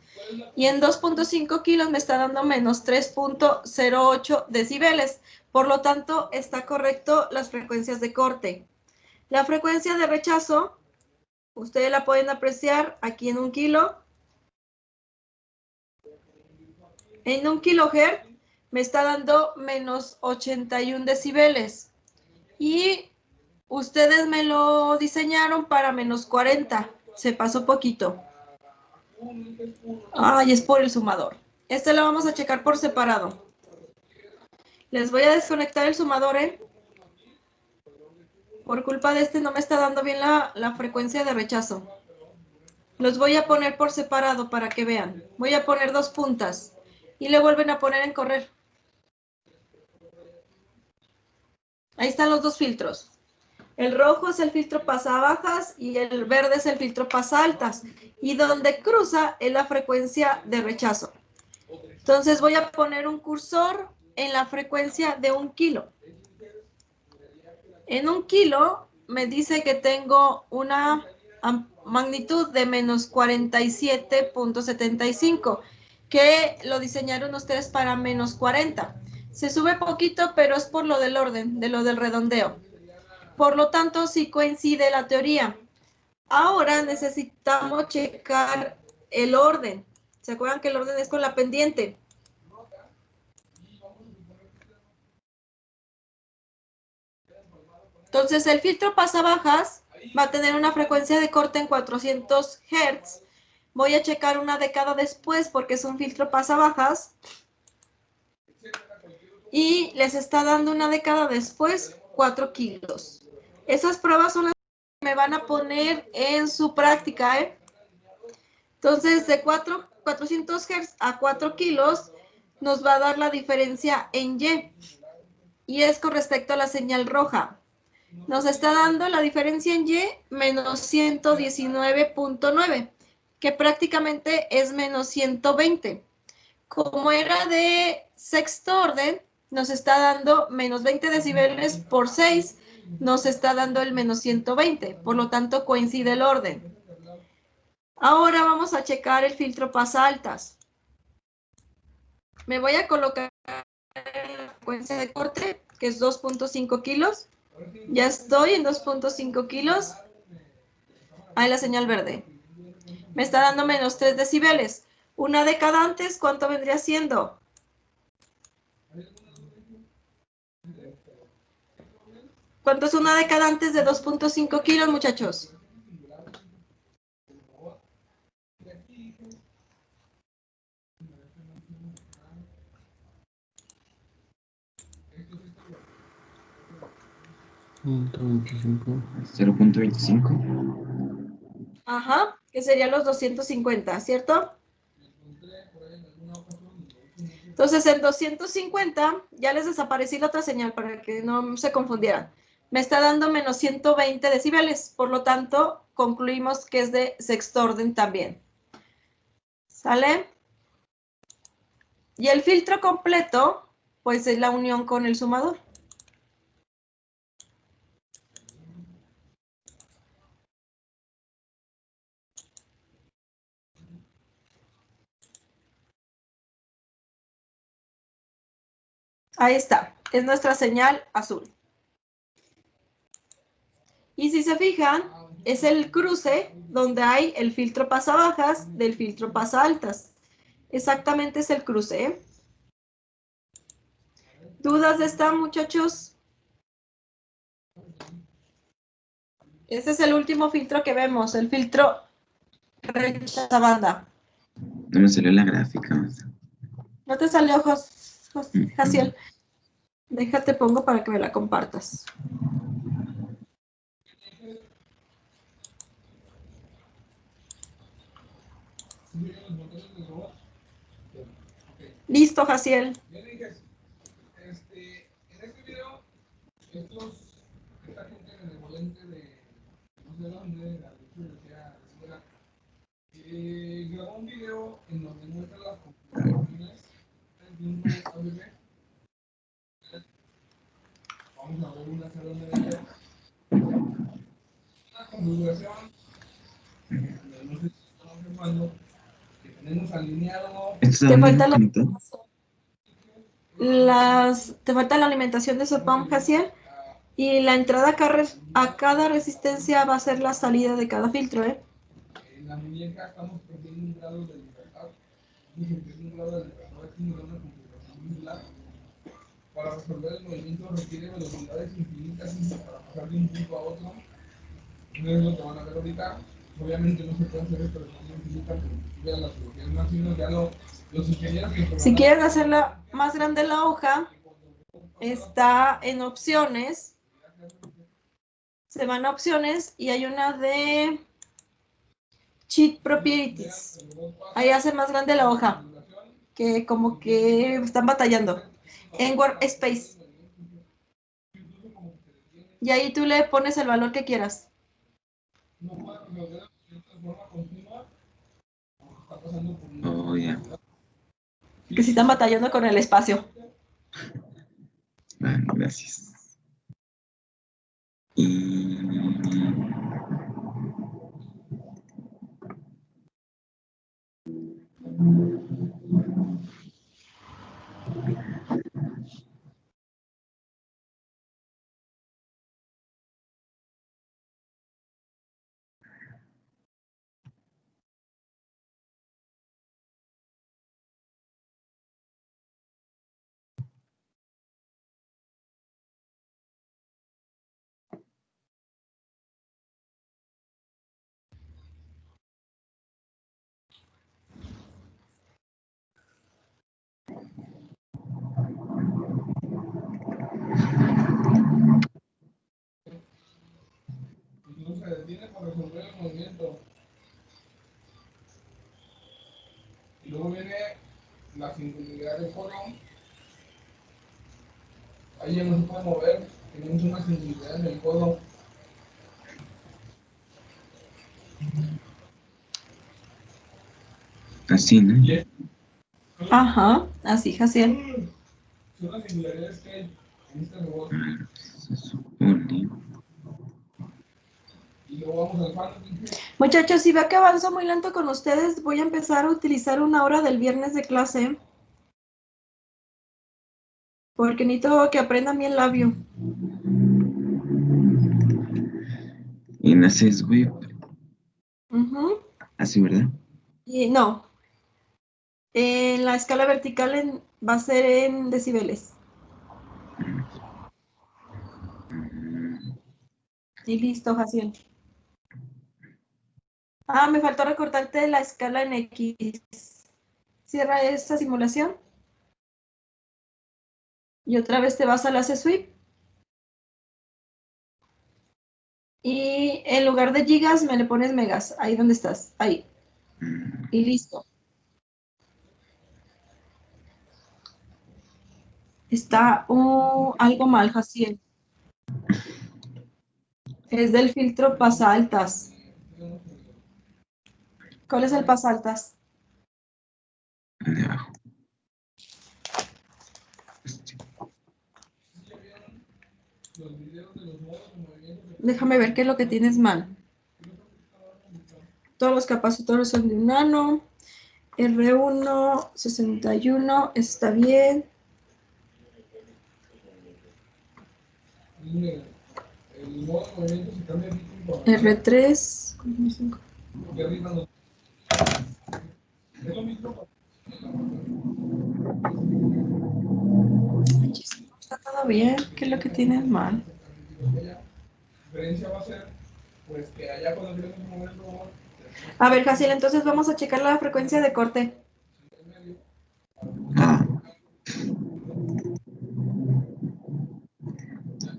Y en 2.5 kilos me está dando menos 3.08 decibeles. Por lo tanto, está correcto las frecuencias de corte. La frecuencia de rechazo, ustedes la pueden apreciar aquí en 1 kilo. En 1 kilohertz me está dando menos 81 decibeles. Y ustedes me lo diseñaron para menos 40. Se pasó poquito. Ay, es por el sumador. Este lo vamos a checar por separado. Les voy a desconectar el sumador, ¿eh? Por culpa de este no me está dando bien la frecuencia de rechazo. Los voy a poner por separado para que vean. Voy a poner 2 puntas. Y le vuelven a poner en correr. Ahí están los 2 filtros. El rojo es el filtro pasa bajas y el verde es el filtro pasa altas. Y donde cruza es la frecuencia de rechazo. Entonces voy a poner un cursor en la frecuencia de 1 kilo. En 1 kilo me dice que tengo una magnitud de menos 47.75, que lo diseñaron ustedes para menos 40. Se sube poquito, pero es por lo del orden, de lo del redondeo. Por lo tanto, sí coincide la teoría. Ahora necesitamos checar el orden. ¿Se acuerdan que el orden es con la pendiente? Entonces, el filtro pasabajas va a tener una frecuencia de corte en 400 Hz. Voy a checar una década después porque es un filtro pasabajas. Y les está dando una década después 4 kilos. Esas pruebas son las que me van a poner en su práctica, ¿eh? Entonces, de 400 Hz a 4 kilos nos va a dar la diferencia en Y. Y es con respecto a la señal roja. Nos está dando la diferencia en Y menos 119.9, que prácticamente es menos 120. Como era de sexto orden, nos está dando menos 20 decibeles por 6, nos está dando el menos 120, por lo tanto coincide el orden. Ahora vamos a checar el filtro pasa altas. Me voy a colocar en la frecuencia de corte, que es 2.5 kilos. Ya estoy en 2.5 kilos. Ahí la señal verde. Me está dando menos 3 decibeles. Una década antes, ¿cuánto vendría siendo? ¿Cuánto es una década antes de 2.5 kilos, muchachos? ¿0.25? Ajá, que serían los 250, ¿cierto? Entonces, en 250, ya les desaparecí la otra señal para que no se confundieran. Me está dando menos 120 decibeles, por lo tanto, concluimos que es de sexto orden también. ¿Sale? Y el filtro completo, pues es la unión con el sumador. Ahí está, es nuestra señal azul. Y si se fijan, es el cruce donde hay el filtro pasabajas del filtro pasaltas. Exactamente es el cruce, ¿eh? ¿Dudas de esta, muchachos? Ese es el último filtro que vemos, el filtro rechazabanda. No me salió la gráfica, maestra. ¿No te salió, Jaciel? Déjate pongo para que me la compartas. Listo, Jaciel. Bien, hijas, en este video, esta gente benevolente de no sé dónde, la universidad, la escuela, grabó un video en donde muestra las configuraciones de un ABB. Vamos a ver una sala de ellas. Una configuración, no sé si están observando, que tenemos alineado. Te falta te falta la alimentación de SOPAM, Jaciel, y la entrada a cada resistencia va a ser la salida de cada filtro, ¿eh? En la muñeca estamos perdiendo un grado de libertad. Estamos perdiendo un grado de libertad aquí en una configuración modular. Para resolver el movimiento requiere velocidades infinitas para pasar de un punto a otro. No es lo que van a ver ahorita. Obviamente no se puede hacer esto de forma infinita, pero vean las soluciones máximas, ya los ingenieros que si quieren hacerla más grande la hoja, está en opciones. Se van a opciones y hay una de Sheet Properties. Ahí hace más grande la hoja, que como que están batallando. En Workspace. Y ahí tú le pones el valor que quieras. Oh, ya. Que si están batallando con el espacio. Bueno, gracias. Y... no se detiene para resolver el movimiento. Y luego viene la singularidad del codo. Ahí ya no se puede mover, tenemos una singularidad en el codo. Así, ¿no? Ajá, así, Jaciel. Son las singularidades que hay en este robot. Se supone. Y luego vamos al fan. Muchachos, si veo que avanzo muy lento con ustedes, voy a empezar a utilizar una hora del viernes de clase. Porque necesito que aprendan bien labio. En Access Web. Así, ¿verdad? Y no. En la escala vertical va a ser en decibeles. Y listo, Jaciel. Ah, me faltó recortarte la escala en X. Cierra esta simulación. Y otra vez te vas a la C-Sweep. Y en lugar de gigas me le pones megas. Ahí donde estás. Ahí. Y listo. Está algo mal, Jaciel. Es del filtro pasaltas. ¿Cuál es el pasaltas? De abajo. Déjame ver qué es lo que tienes mal. Todos los capacitores son de 1 nano. R1, 61, está bien. El modo de movimiento se cambia aquí con R3. porque arriba no. Es lo mismo. Está todo bien. ¿Qué es lo que tienes mal? La diferencia va a ser, pues, que allá cuando queremos mover el robot, A ver, Jaciel, entonces vamos a checar la frecuencia de corte. Ah,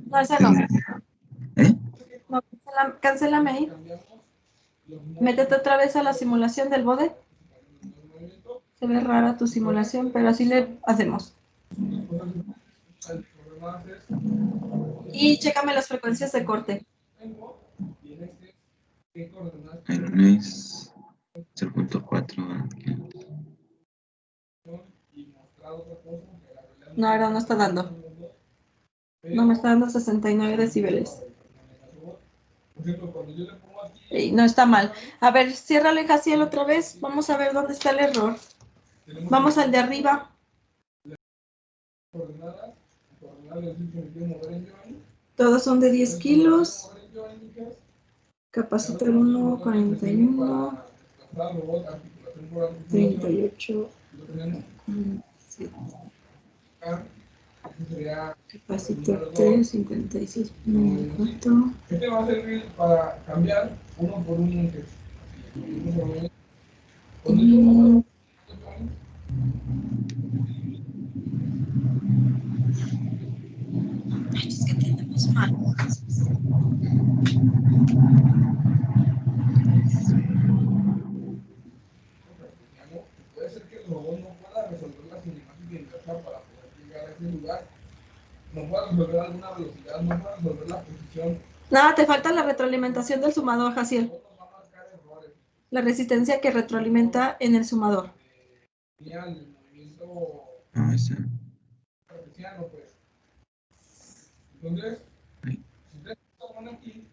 No, esa no. ¿eh? No, cancélame ahí. Métete otra vez a la simulación del bode. Se ve rara tu simulación, pero así le hacemos. Y chécame las frecuencias de corte. En un es 0.4. No, ahora no está dando. No me está dando 69 decibeles. Ey, no está mal. A ver, ciérrale, Jaciel, otra vez. Vamos a ver dónde está el error. Vamos al de arriba. Todos son de 10 kilos. Capacitor 1, 41, 38, 47. Capacitor 3, 56, 4. Este va a servir para cambiar uno por uno. Es que tenemos mal. Puede ser que el robot no pueda resolver la cinemática inversa para poder llegar a ese lugar. No pueda resolver alguna velocidad, no pueda resolver la posición. Nada, te falta la retroalimentación del sumador, Jaciel. La resistencia que retroalimenta en el sumador. El movimiento Ah, está. cartesiano, pues. Entonces, si ustedes toman aquí,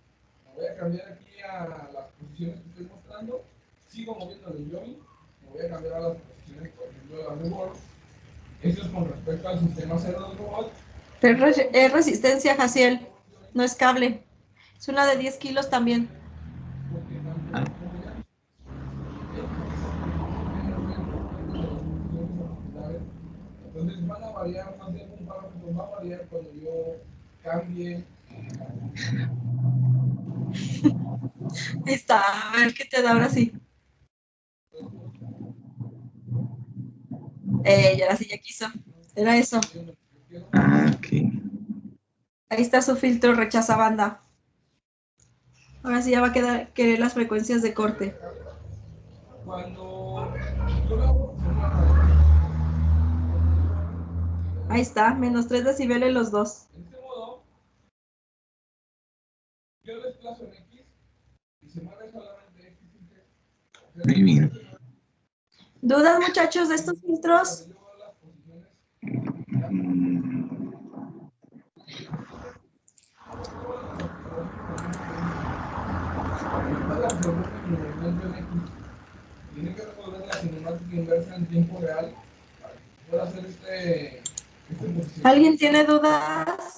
me voy a cambiar aquí a las posiciones que estoy mostrando. Sigo moviendo el join, me voy a cambiar a las posiciones, por ejemplo, de la revolve. Eso es con respecto al sistema cero del robot. Pero es resistencia, Jaciel. No es cable. Es una de 10 kilos también. Entonces van a variar, más bien un parámetro va a variar cuando yo cambie. Ahí está, a ver qué te da ahora sí. Ya ahora sí ya quiso. Era eso. Ah, ok. Ahí está su filtro rechaza banda. Ahora sí ya va a querer las frecuencias de corte. Cuando Ahí está, menos 3 decibeles los dos. en este modo, yo desplazo en X y se mueve solamente X y Z. Muy bien. ¿Dudas, muchachos, de estos filtros? Tiene que resolver la cinemática inversa en tiempo real para que pueda hacer este posicionamiento. ¿Alguien tiene dudas?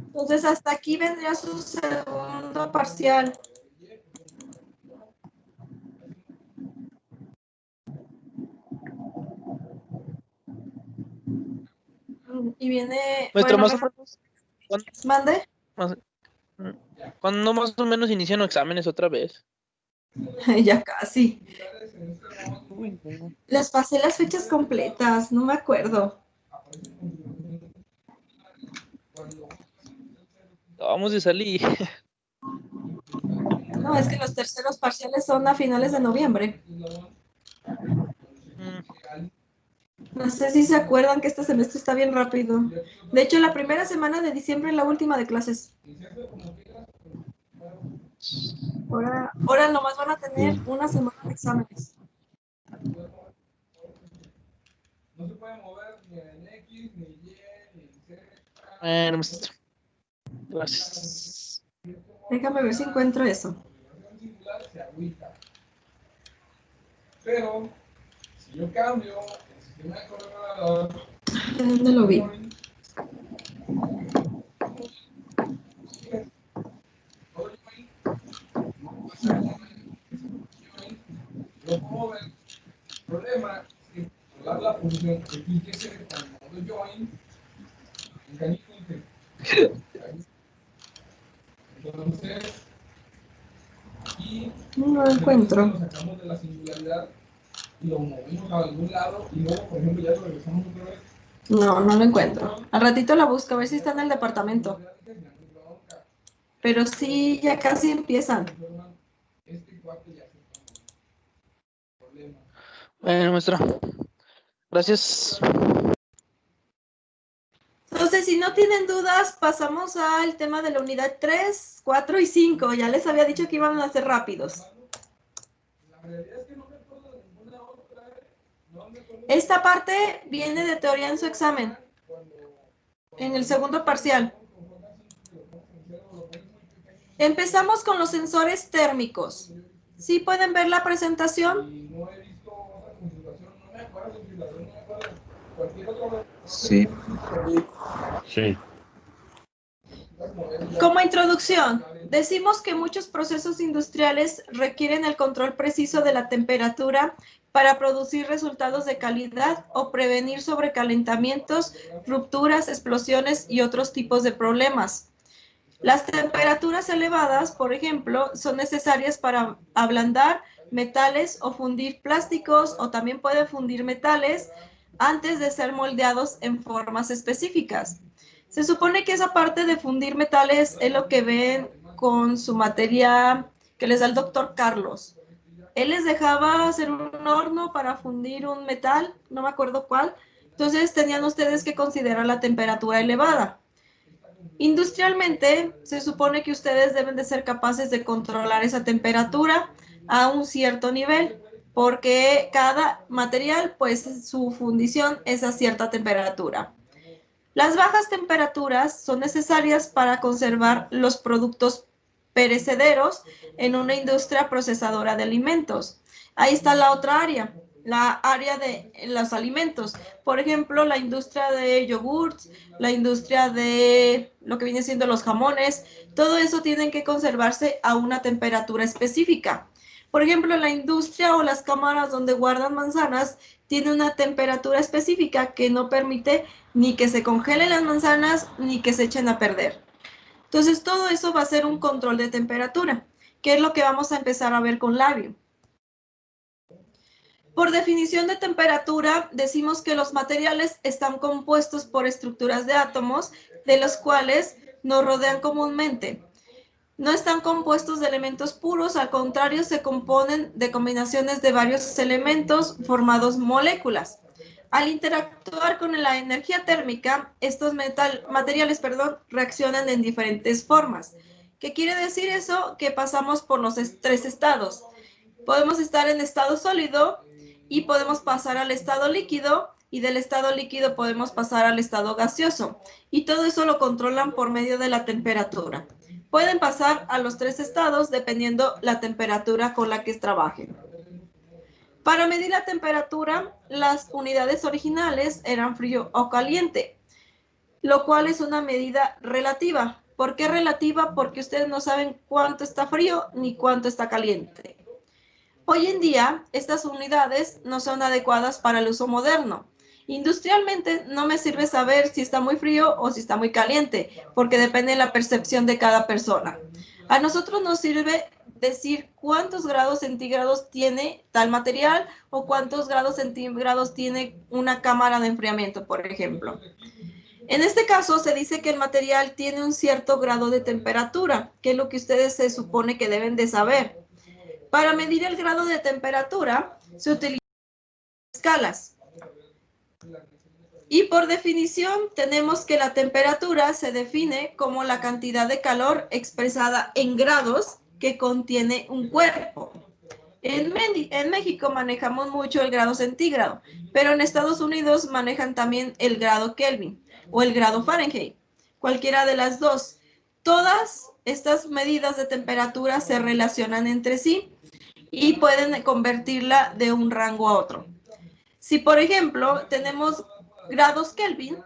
Entonces hasta aquí vendría su segundo parcial. Y viene... Maestro, bueno, más o mejor... menos, ¿cuándo ¿Mande? más, ¿cuándo más o menos inician los exámenes otra vez? Ya casi. Uy, no. Les pasé las fechas completas, no me acuerdo. Acabamos de salir. No, es que los terceros parciales son a finales de noviembre. No sé si se acuerdan que este semestre está bien rápido. De hecho, la primera semana de diciembre es la última de clases. Ahora nomás van a tener una semana de exámenes. Bueno, maestro. Gracias. Déjame ver si encuentro eso. Pero, si yo cambio el sistema de coordenador, ¿Dónde lo vi? yo puedo ver el problema es que controlar la función que tiene que ser con modo join, entonces, aquí No lo encuentro. lo sacamos de la singularidad y lo movimos a algún lado y luego, por ejemplo, ya lo regresamos otra vez. No, no lo encuentro. Al ratito la busco, a ver si está en el departamento. Pero sí, ya casi empiezan. Bueno, maestra. Gracias. Entonces, si no tienen dudas, pasamos al tema de la unidad 3, 4 y 5. Ya les había dicho que iban a ser rápidos. Esta parte viene de teoría en su examen, en el segundo parcial. Empezamos con los sensores térmicos. ¿Sí pueden ver la presentación? Sí. Sí. Como introducción, decimos que muchos procesos industriales requieren el control preciso de la temperatura para producir resultados de calidad o prevenir sobrecalentamientos, rupturas, explosiones y otros tipos de problemas. Las temperaturas elevadas, por ejemplo, son necesarias para ablandar metales o fundir plásticos, o también puede fundir metales antes de ser moldeados en formas específicas. Se supone que esa parte de fundir metales es lo que ven con su materia que les da el doctor Carlos. Él les dejaba hacer un horno para fundir un metal, no me acuerdo cuál, entonces tenían ustedes que considerar la temperatura elevada. Industrialmente, se supone que ustedes deben de ser capaces de controlar esa temperatura a un cierto nivel, porque cada material, pues su fundición es a cierta temperatura. Las bajas temperaturas son necesarias para conservar los productos perecederos en una industria procesadora de alimentos. Ahí está la otra área, la área de los alimentos. Por ejemplo, la industria de yogurts, la industria de lo que viene siendo los jamones, todo eso tienen que conservarse a una temperatura específica. Por ejemplo, la industria o las cámaras donde guardan manzanas tiene una temperatura específica que no permite ni que se congelen las manzanas ni que se echen a perder. Entonces, todo eso va a ser un control de temperatura, que es lo que vamos a empezar a ver con labio. Por definición de temperatura, decimos que los materiales están compuestos por estructuras de átomos, de los cuales nos rodean comúnmente. No están compuestos de elementos puros, al contrario, se componen de combinaciones de varios elementos formados moléculas. Al interactuar con la energía térmica, estos materiales reaccionan en diferentes formas. ¿Qué quiere decir eso? Que pasamos por los tres estados. Podemos estar en estado sólido y podemos pasar al estado líquido, y del estado líquido podemos pasar al estado gaseoso. Y todo eso lo controlan por medio de la temperatura. Pueden pasar a los tres estados dependiendo la temperatura con la que trabajen. Para medir la temperatura, las unidades originales eran frío o caliente, lo cual es una medida relativa. ¿Por qué relativa? Porque ustedes no saben cuánto está frío ni cuánto está caliente. Hoy en día, estas unidades no son adecuadas para el uso moderno. Industrialmente, no me sirve saber si está muy frío o si está muy caliente, porque depende de la percepción de cada persona. A nosotros nos sirve decir cuántos grados centígrados tiene tal material o cuántos grados centígrados tiene una cámara de enfriamiento, por ejemplo. En este caso, se dice que el material tiene un cierto grado de temperatura, que es lo que ustedes se supone que deben de saber. Para medir el grado de temperatura, se utilizan escalas. Y por definición, tenemos que la temperatura se define como la cantidad de calor expresada en grados que contiene un cuerpo. En México manejamos mucho el grado centígrado, pero en Estados Unidos manejan también el grado Kelvin o el grado Fahrenheit, cualquiera de las dos. Todas estas medidas de temperatura se relacionan entre sí y pueden convertirla de un rango a otro. Si, por ejemplo, tenemos grados Kelvin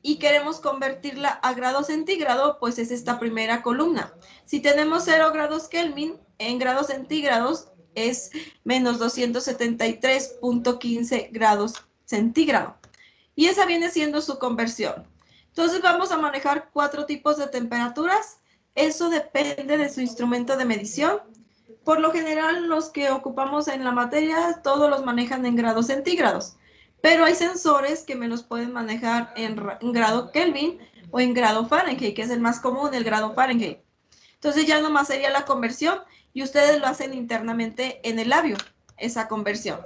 y queremos convertirla a grado centígrado, pues es esta primera columna. Si tenemos 0 grados Kelvin, en grados centígrados es menos 273.15 grados centígrado. Y esa viene siendo su conversión. Entonces vamos a manejar 4 tipos de temperaturas. Eso depende de su instrumento de medición. Por lo general, los que ocupamos en la materia, todos los manejan en grados centígrados. Pero hay sensores que me los pueden manejar en grado Kelvin o en grado Fahrenheit, que es el más común, el grado Fahrenheit. Entonces ya nomás sería la conversión y ustedes lo hacen internamente en el labio, esa conversión.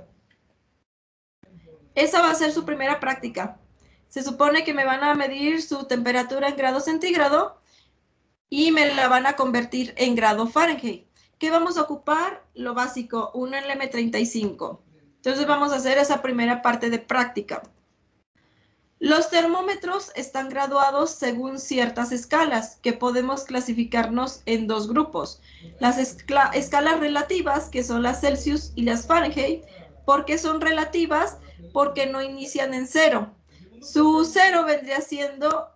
Esa va a ser su primera práctica. Se supone que me van a medir su temperatura en grado centígrado y me la van a convertir en grado Fahrenheit. ¿Qué vamos a ocupar? Lo básico, un LM35. Entonces vamos a hacer esa primera parte de práctica. Los termómetros están graduados según ciertas escalas que podemos clasificarnos en 2 grupos. Las escalas relativas, que son las Celsius y las Fahrenheit. ¿Por qué son relativas? Porque no inician en 0. Su 0 vendría siendo,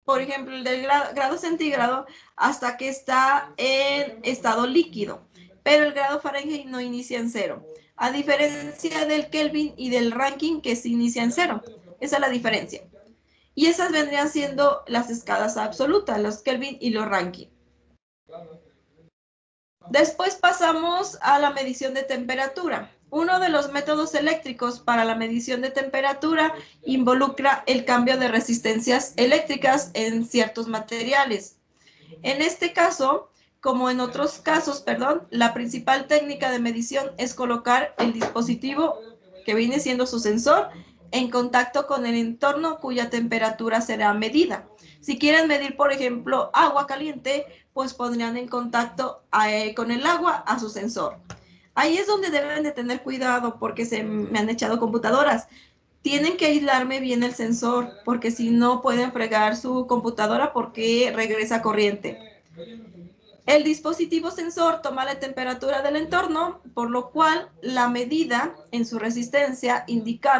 por ejemplo, el del grado centígrado hasta que está en estado líquido. Pero el grado Fahrenheit no inicia en 0. A diferencia del Kelvin y del Rankine, que se inicia en 0. Esa es la diferencia. Y esas vendrían siendo las escalas absolutas, los Kelvin y los Rankine. Después pasamos a la medición de temperatura. Uno de los métodos eléctricos para la medición de temperatura involucra el cambio de resistencias eléctricas en ciertos materiales. En este caso, como en otros casos, la principal técnica de medición es colocar el dispositivo, que viene siendo su sensor, en contacto con el entorno cuya temperatura será medida. Si quieren medir, por ejemplo, agua caliente, pues pondrían en contacto con el agua a su sensor. Ahí es donde deben de tener cuidado porque se me han echado computadoras. Tienen que aislarme bien el sensor porque si no pueden fregar su computadora porque regresa corriente. El dispositivo sensor toma la temperatura del entorno, por lo cual la medida en su resistencia indica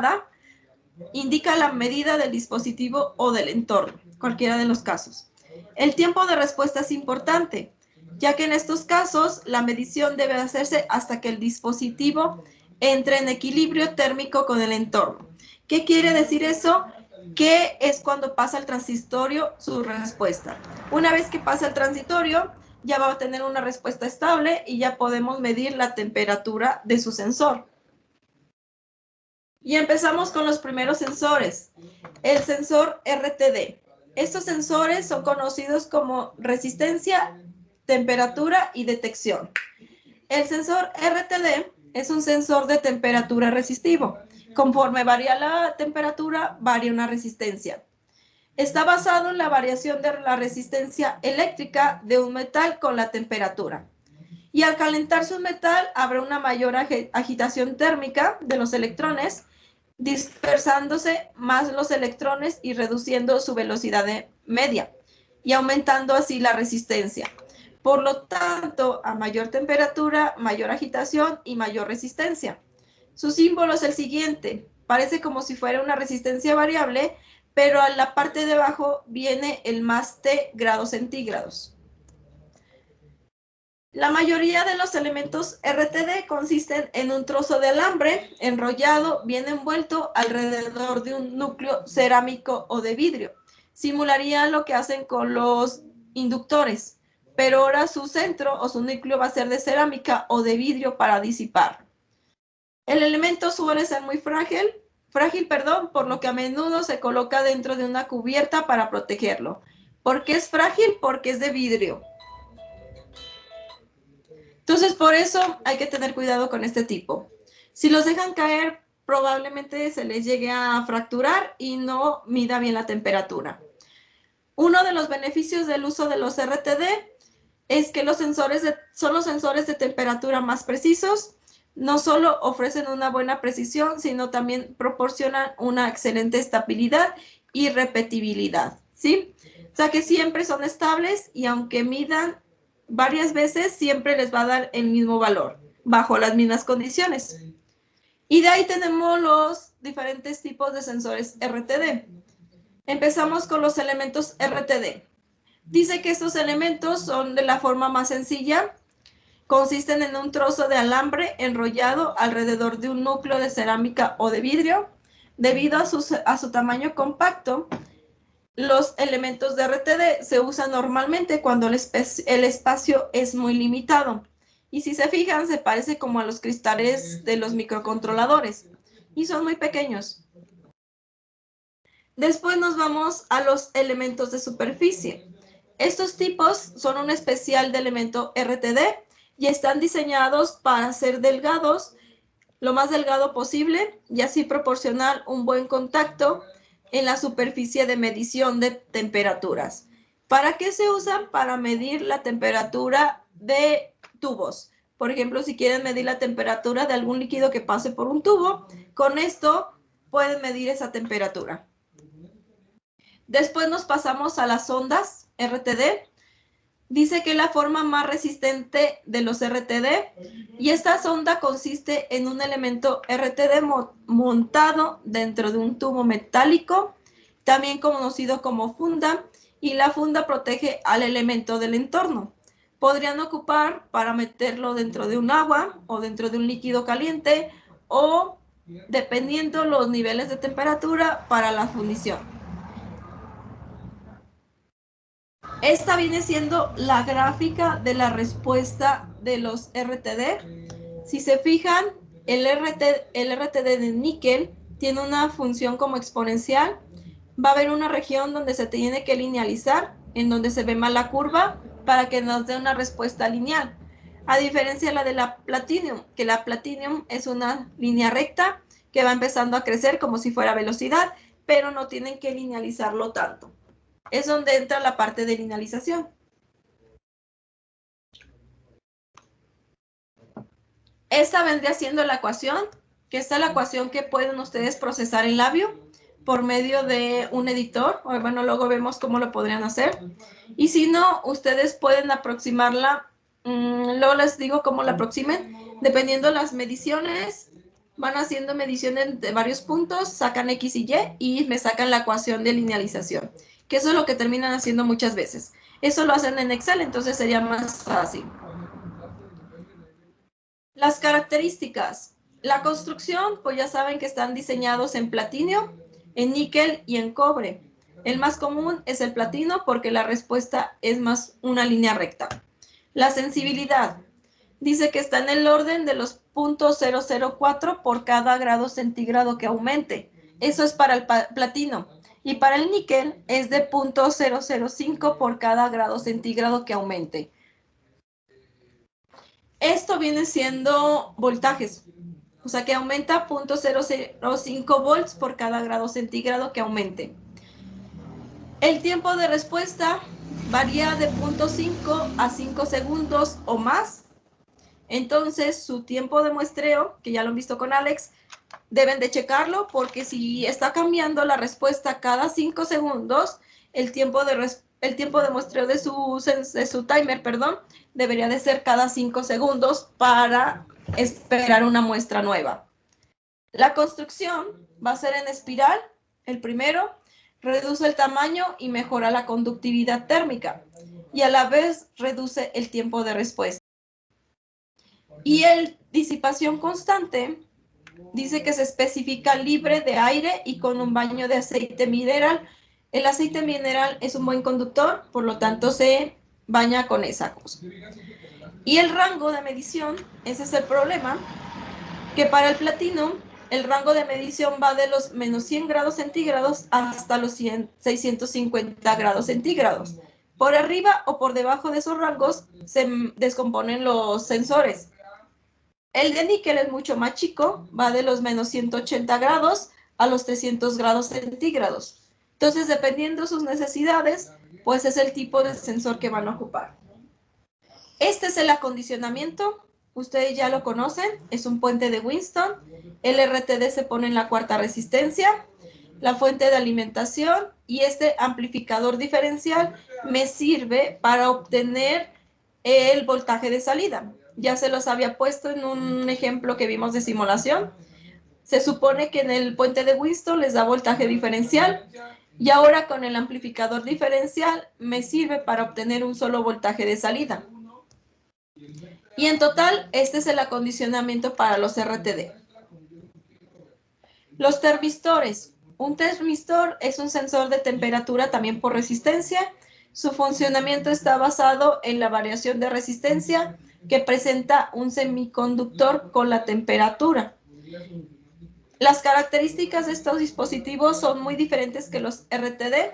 la medida del dispositivo o del entorno, cualquiera de los casos. El tiempo de respuesta es importante, ya que en estos casos la medición debe hacerse hasta que el dispositivo entre en equilibrio térmico con el entorno. ¿Qué quiere decir eso? Que es cuando pasa el transitorio su respuesta. Una vez que pasa el transitorio, ya va a tener una respuesta estable y ya podemos medir la temperatura de su sensor. Y empezamos con los primeros sensores. El sensor RTD. Estos sensores son conocidos como resistencia, temperatura y detección. El sensor RTD es un sensor de temperatura resistivo. Conforme varía la temperatura, varía una resistencia. Está basado en la variación de la resistencia eléctrica de un metal con la temperatura. Y al calentarse un metal, habrá una mayor agitación térmica de los electrones, dispersándose más los electrones y reduciendo su velocidad media, y aumentando así la resistencia. Por lo tanto, a mayor temperatura, mayor agitación y mayor resistencia. Su símbolo es el siguiente. Parece como si fuera una resistencia variable, pero a la parte de abajo viene el más T grados centígrados. La mayoría de los elementos RTD consisten en un trozo de alambre enrollado, bien envuelto alrededor de un núcleo cerámico o de vidrio. Simularía lo que hacen con los inductores, pero ahora su centro o su núcleo va a ser de cerámica o de vidrio para disipar. El elemento suele ser muy frágil, por lo que a menudo se coloca dentro de una cubierta para protegerlo. ¿Por qué es frágil? Porque es de vidrio. Entonces, por eso hay que tener cuidado con este tipo. Si los dejan caer, probablemente se les llegue a fracturar y no mida bien la temperatura. Uno de los beneficios del uso de los RTD es que son los sensores de temperatura más precisos, no solo ofrecen una buena precisión, sino también proporcionan una excelente estabilidad y repetibilidad, ¿sí? O sea que siempre son estables y aunque midan varias veces, siempre les va a dar el mismo valor, bajo las mismas condiciones. Y de ahí tenemos los diferentes tipos de sensores RTD. Empezamos con los elementos RTD. Dice que estos elementos son de la forma más sencilla. Consisten en un trozo de alambre enrollado alrededor de un núcleo de cerámica o de vidrio. Debido a su tamaño compacto, los elementos de RTD se usan normalmente cuando el espacio es muy limitado. Y si se fijan, se parece como a los cristales de los microcontroladores. Y son muy pequeños. Después nos vamos a los elementos de superficie. Estos tipos son un especial de elemento RTD y están diseñados para ser delgados, lo más delgado posible, y así proporcionar un buen contacto en la superficie de medición de temperaturas. ¿Para qué se usan? Para medir la temperatura de tubos. Por ejemplo, si quieren medir la temperatura de algún líquido que pase por un tubo, con esto pueden medir esa temperatura. Después nos pasamos a las ondas RTD. Dice que es la forma más resistente de los RTD y esta sonda consiste en un elemento RTD montado dentro de un tubo metálico, también conocido como funda, y la funda protege al elemento del entorno. Podrían ocupar para meterlo dentro de un agua o dentro de un líquido caliente o, dependiendo los niveles de temperatura, para la fundición. Esta viene siendo la gráfica de la respuesta de los RTD. Si se fijan, el RTD de níquel tiene una función como exponencial. Va a haber una región donde se tiene que linealizar, en donde se ve mal la curva, para que nos dé una respuesta lineal. A diferencia de la de la Platinum, que la Platinum es una línea recta que va empezando a crecer como si fuera velocidad, pero no tienen que linealizarlo tanto. Es donde entra la parte de linealización. Esta vendría siendo la ecuación, que esta es la ecuación que pueden ustedes procesar en labio por medio de un editor. O bueno, luego vemos cómo lo podrían hacer. Y si no, ustedes pueden aproximarla. Luego les digo cómo la aproximen. Dependiendo de las mediciones, van haciendo mediciones de varios puntos, sacan X y Y me sacan la ecuación de linealización, que eso es lo que terminan haciendo muchas veces. Eso lo hacen en Excel, entonces sería más fácil. Las características. La construcción, pues ya saben que están diseñados en platino, en níquel y en cobre. El más común es el platino porque la respuesta es más una línea recta. La sensibilidad. Dice que está en el orden de los 0.004 por cada grado centígrado que aumente. Eso es para el platino. Y para el níquel es de 0.005 por cada grado centígrado que aumente. Esto viene siendo voltajes, o sea que aumenta 0.005 volts por cada grado centígrado que aumente. El tiempo de respuesta varía de 0.5 a 5 segundos o más. Entonces, su tiempo de muestreo, que ya lo han visto con Alex, deben de checarlo porque si está cambiando la respuesta cada 5 segundos, el tiempo de muestreo de su timer, debería de ser cada 5 segundos para esperar una muestra nueva. La construcción va a ser en espiral, el primero, reduce el tamaño y mejora la conductividad térmica y a la vez reduce el tiempo de respuesta. Y el disipación constante dice que se especifica libre de aire y con un baño de aceite mineral. El aceite mineral es un buen conductor, por lo tanto se baña con esa cosa. Y el rango de medición, ese es el problema, que para el platino el rango de medición va de los menos 100 grados centígrados hasta los 650 grados centígrados. Por arriba o por debajo de esos rangos se descomponen los sensores. El de níquel es mucho más chico, va de los menos 180 grados a los 300 grados centígrados. Entonces, dependiendo de sus necesidades, pues es el tipo de sensor que van a ocupar. Este es el acondicionamiento ustedes ya lo conocen, es un puente de Winston. El RTD se pone en la cuarta resistencia, la fuente de alimentación y este amplificador diferencial me sirve para obtener el voltaje de salida. Ya se los había puesto en un ejemplo que vimos de simulación. Se supone que en el puente de Winston les da voltaje diferencial y ahora con el amplificador diferencial me sirve para obtener un solo voltaje de salida. Y en total, este es el acondicionamiento para los RTD. Los termistores. Un termistor es un sensor de temperatura también por resistencia. Su funcionamiento está basado en la variación de resistencia que presenta un semiconductor con la temperatura. Las características de estos dispositivos son muy diferentes que los RTD.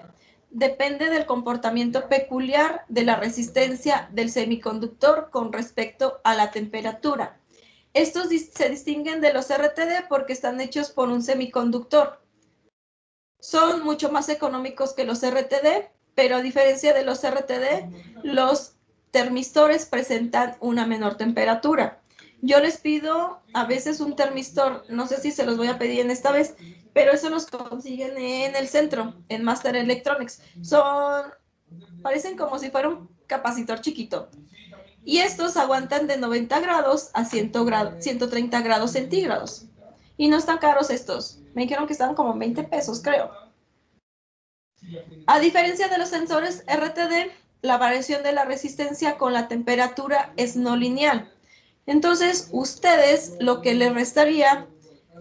Depende del comportamiento peculiar de la resistencia del semiconductor con respecto a la temperatura. Estos se distinguen de los RTD porque están hechos por un semiconductor. Son mucho más económicos que los RTD, pero a diferencia de los RTD, los termistores presentan una menor temperatura. Yo les pido a veces un termistor, no sé si se los voy a pedir en esta vez, pero eso los consiguen en el centro, en Master Electronics. Parecen como si fuera un capacitor chiquito. Y estos aguantan de 90 grados a 130 grados centígrados. Y no están caros estos. Me dijeron que estaban como 20 pesos, creo. A diferencia de los sensores RTD, la variación de la resistencia con la temperatura es no lineal. Entonces, ustedes lo que les restaría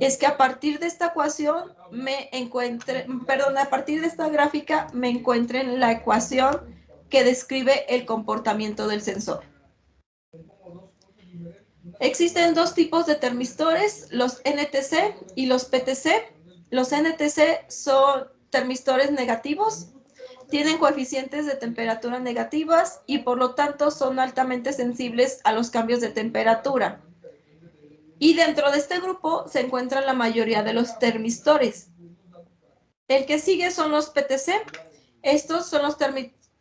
es que a partir de esta ecuación a partir de esta gráfica me encuentren la ecuación que describe el comportamiento del sensor. Existen dos tipos de termistores, los NTC y los PTC. Los NTC son termistores negativos, tienen coeficientes de temperatura negativas y por lo tanto son altamente sensibles a los cambios de temperatura. Y dentro de este grupo se encuentran la mayoría de los termistores. El que sigue son los PTC. Estos son los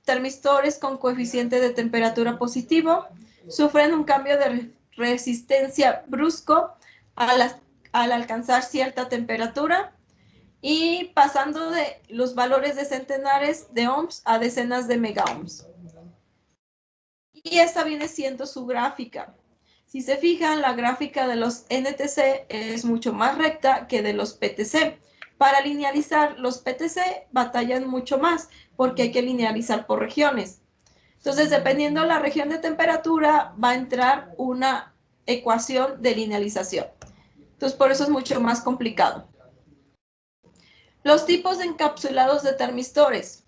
termistores con coeficiente de temperatura positivo. Sufren un cambio de resistencia brusco al alcanzar cierta temperatura y pasando de los valores de centenares de ohms a decenas de megaohms. Y esta viene siendo su gráfica. Si se fijan, la gráfica de los NTC es mucho más recta que de los PTC. Para linealizar, los PTC batallan mucho más porque hay que linealizar por regiones. Entonces, dependiendo de la región de temperatura, va a entrar una ecuación de linealización. Entonces, por eso es mucho más complicado. Los tipos de encapsulados de termistores.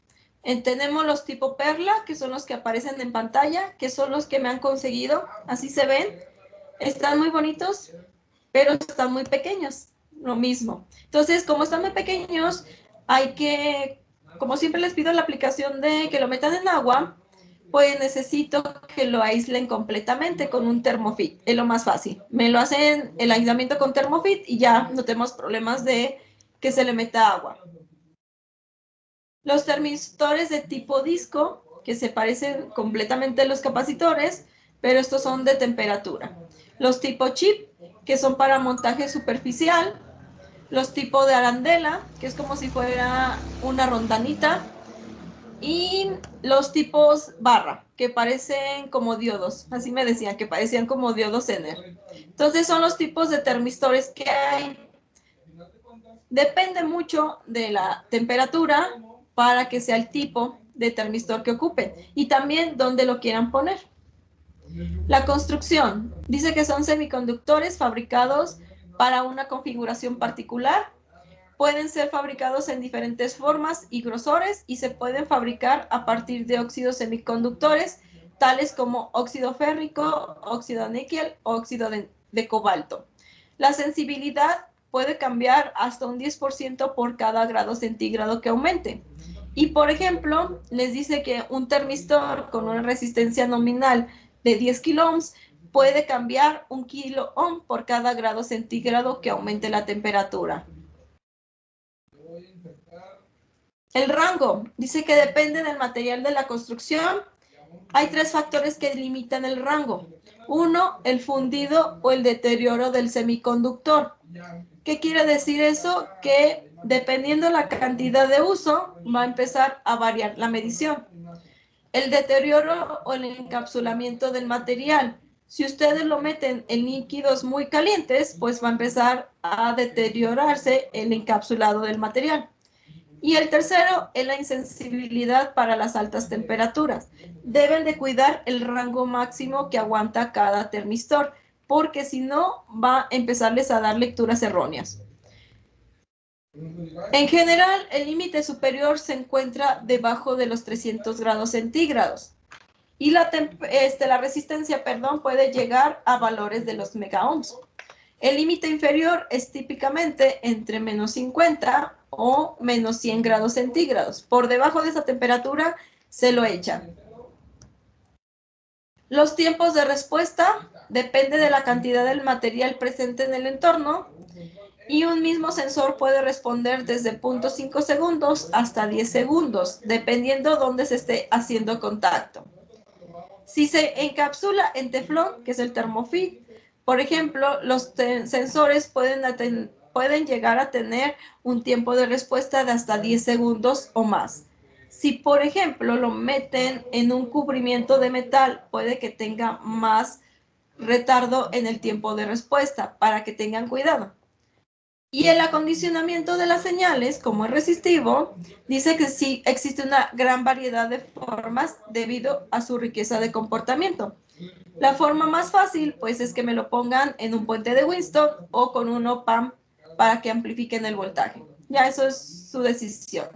Tenemos los tipo perla, que son los que aparecen en pantalla, que son los que me han conseguido. Así se ven. Están muy bonitos, pero están muy pequeños. Lo mismo. Entonces, como están muy pequeños, hay que, como siempre les pido la aplicación de que lo metan en agua, pues necesito que lo aíslen completamente con un Thermofit. Es lo más fácil. Me lo hacen el aislamiento con Thermofit y ya no tenemos problemas de que se le meta agua. Los termistores de tipo disco, que se parecen completamente a los capacitores, pero estos son de temperatura. Los tipo chip, que son para montaje superficial. Los tipo de arandela, que es como si fuera una rondanita. Y los tipos barra, que parecen como diodos. Así me decían, que parecían como diodos Zener. Entonces son los tipos de termistores que hay. Depende mucho de la temperatura para que sea el tipo de termistor que ocupen y también dónde lo quieran poner. La construcción. Dice que son semiconductores fabricados para una configuración particular. Pueden ser fabricados en diferentes formas y grosores y se pueden fabricar a partir de óxidos semiconductores, tales como óxido férrico, óxido de níquel o óxido de cobalto. La sensibilidad puede cambiar hasta un 10% por cada grado centígrado que aumente. Y, por ejemplo, les dice que un termistor con una resistencia nominal de 10 kiloohms puede cambiar 1 kiloohm por cada grado centígrado que aumente la temperatura. El rango. Dice que depende del material de la construcción. Hay 3 factores que limitan el rango. Uno, el fundido o el deterioro del semiconductor. ¿Qué quiere decir eso? Que dependiendo la cantidad de uso, va a empezar a variar la medición. El deterioro o el encapsulamiento del material. Si ustedes lo meten en líquidos muy calientes, pues va a empezar a deteriorarse el encapsulado del material. Y el tercero es la insensibilidad para las altas temperaturas. Deben de cuidar el rango máximo que aguanta cada termistor, porque si no, va a empezarles a dar lecturas erróneas. En general, el límite superior se encuentra debajo de los 300 grados centígrados. Y la resistencia, puede llegar a valores de los megaohms. El límite inferior es típicamente entre menos 50 o menos 100 grados centígrados. Por debajo de esa temperatura se lo echan. Los tiempos de respuesta depende de la cantidad del material presente en el entorno y un mismo sensor puede responder desde 0.5 segundos hasta 10 segundos, dependiendo dónde se esté haciendo contacto. Si se encapsula en teflón, que es el Thermofit, por ejemplo, los sensores pueden llegar a tener un tiempo de respuesta de hasta 10 segundos o más. Si, por ejemplo, lo meten en un cubrimiento de metal, puede que tenga más retardo en el tiempo de respuesta, para que tengan cuidado. Y el acondicionamiento de las señales, como es resistivo, dice que sí existe una gran variedad de formas debido a su riqueza de comportamiento. La forma más fácil, pues, es que me lo pongan en un puente de Winston o con un op-amp para que amplifiquen el voltaje. Ya eso es su decisión.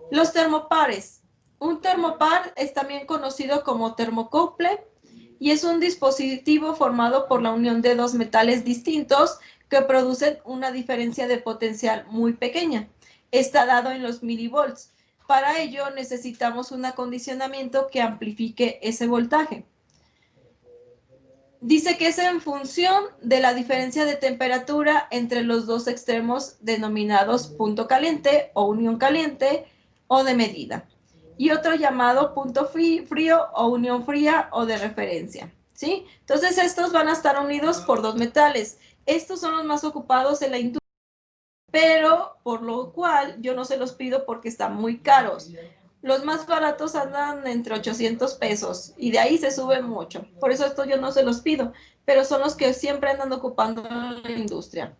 Los termopares. Un termopar es también conocido como termocouple y es un dispositivo formado por la unión de dos metales distintos que producen una diferencia de potencial muy pequeña. Está dado en los milivolts. Para ello necesitamos un acondicionamiento que amplifique ese voltaje. Dice que es en función de la diferencia de temperatura entre los dos extremos denominados punto caliente o unión caliente o de medida. Y otro llamado punto frío o unión fría o de referencia. ¿Sí? Entonces estos van a estar unidos por dos metales. Estos son los más ocupados en la industria, pero por lo cual yo no se los pido porque están muy caros. Los más baratos andan entre 800 pesos y de ahí se sube mucho. Por eso esto yo no se los pido, pero son los que siempre andan ocupando en la industria.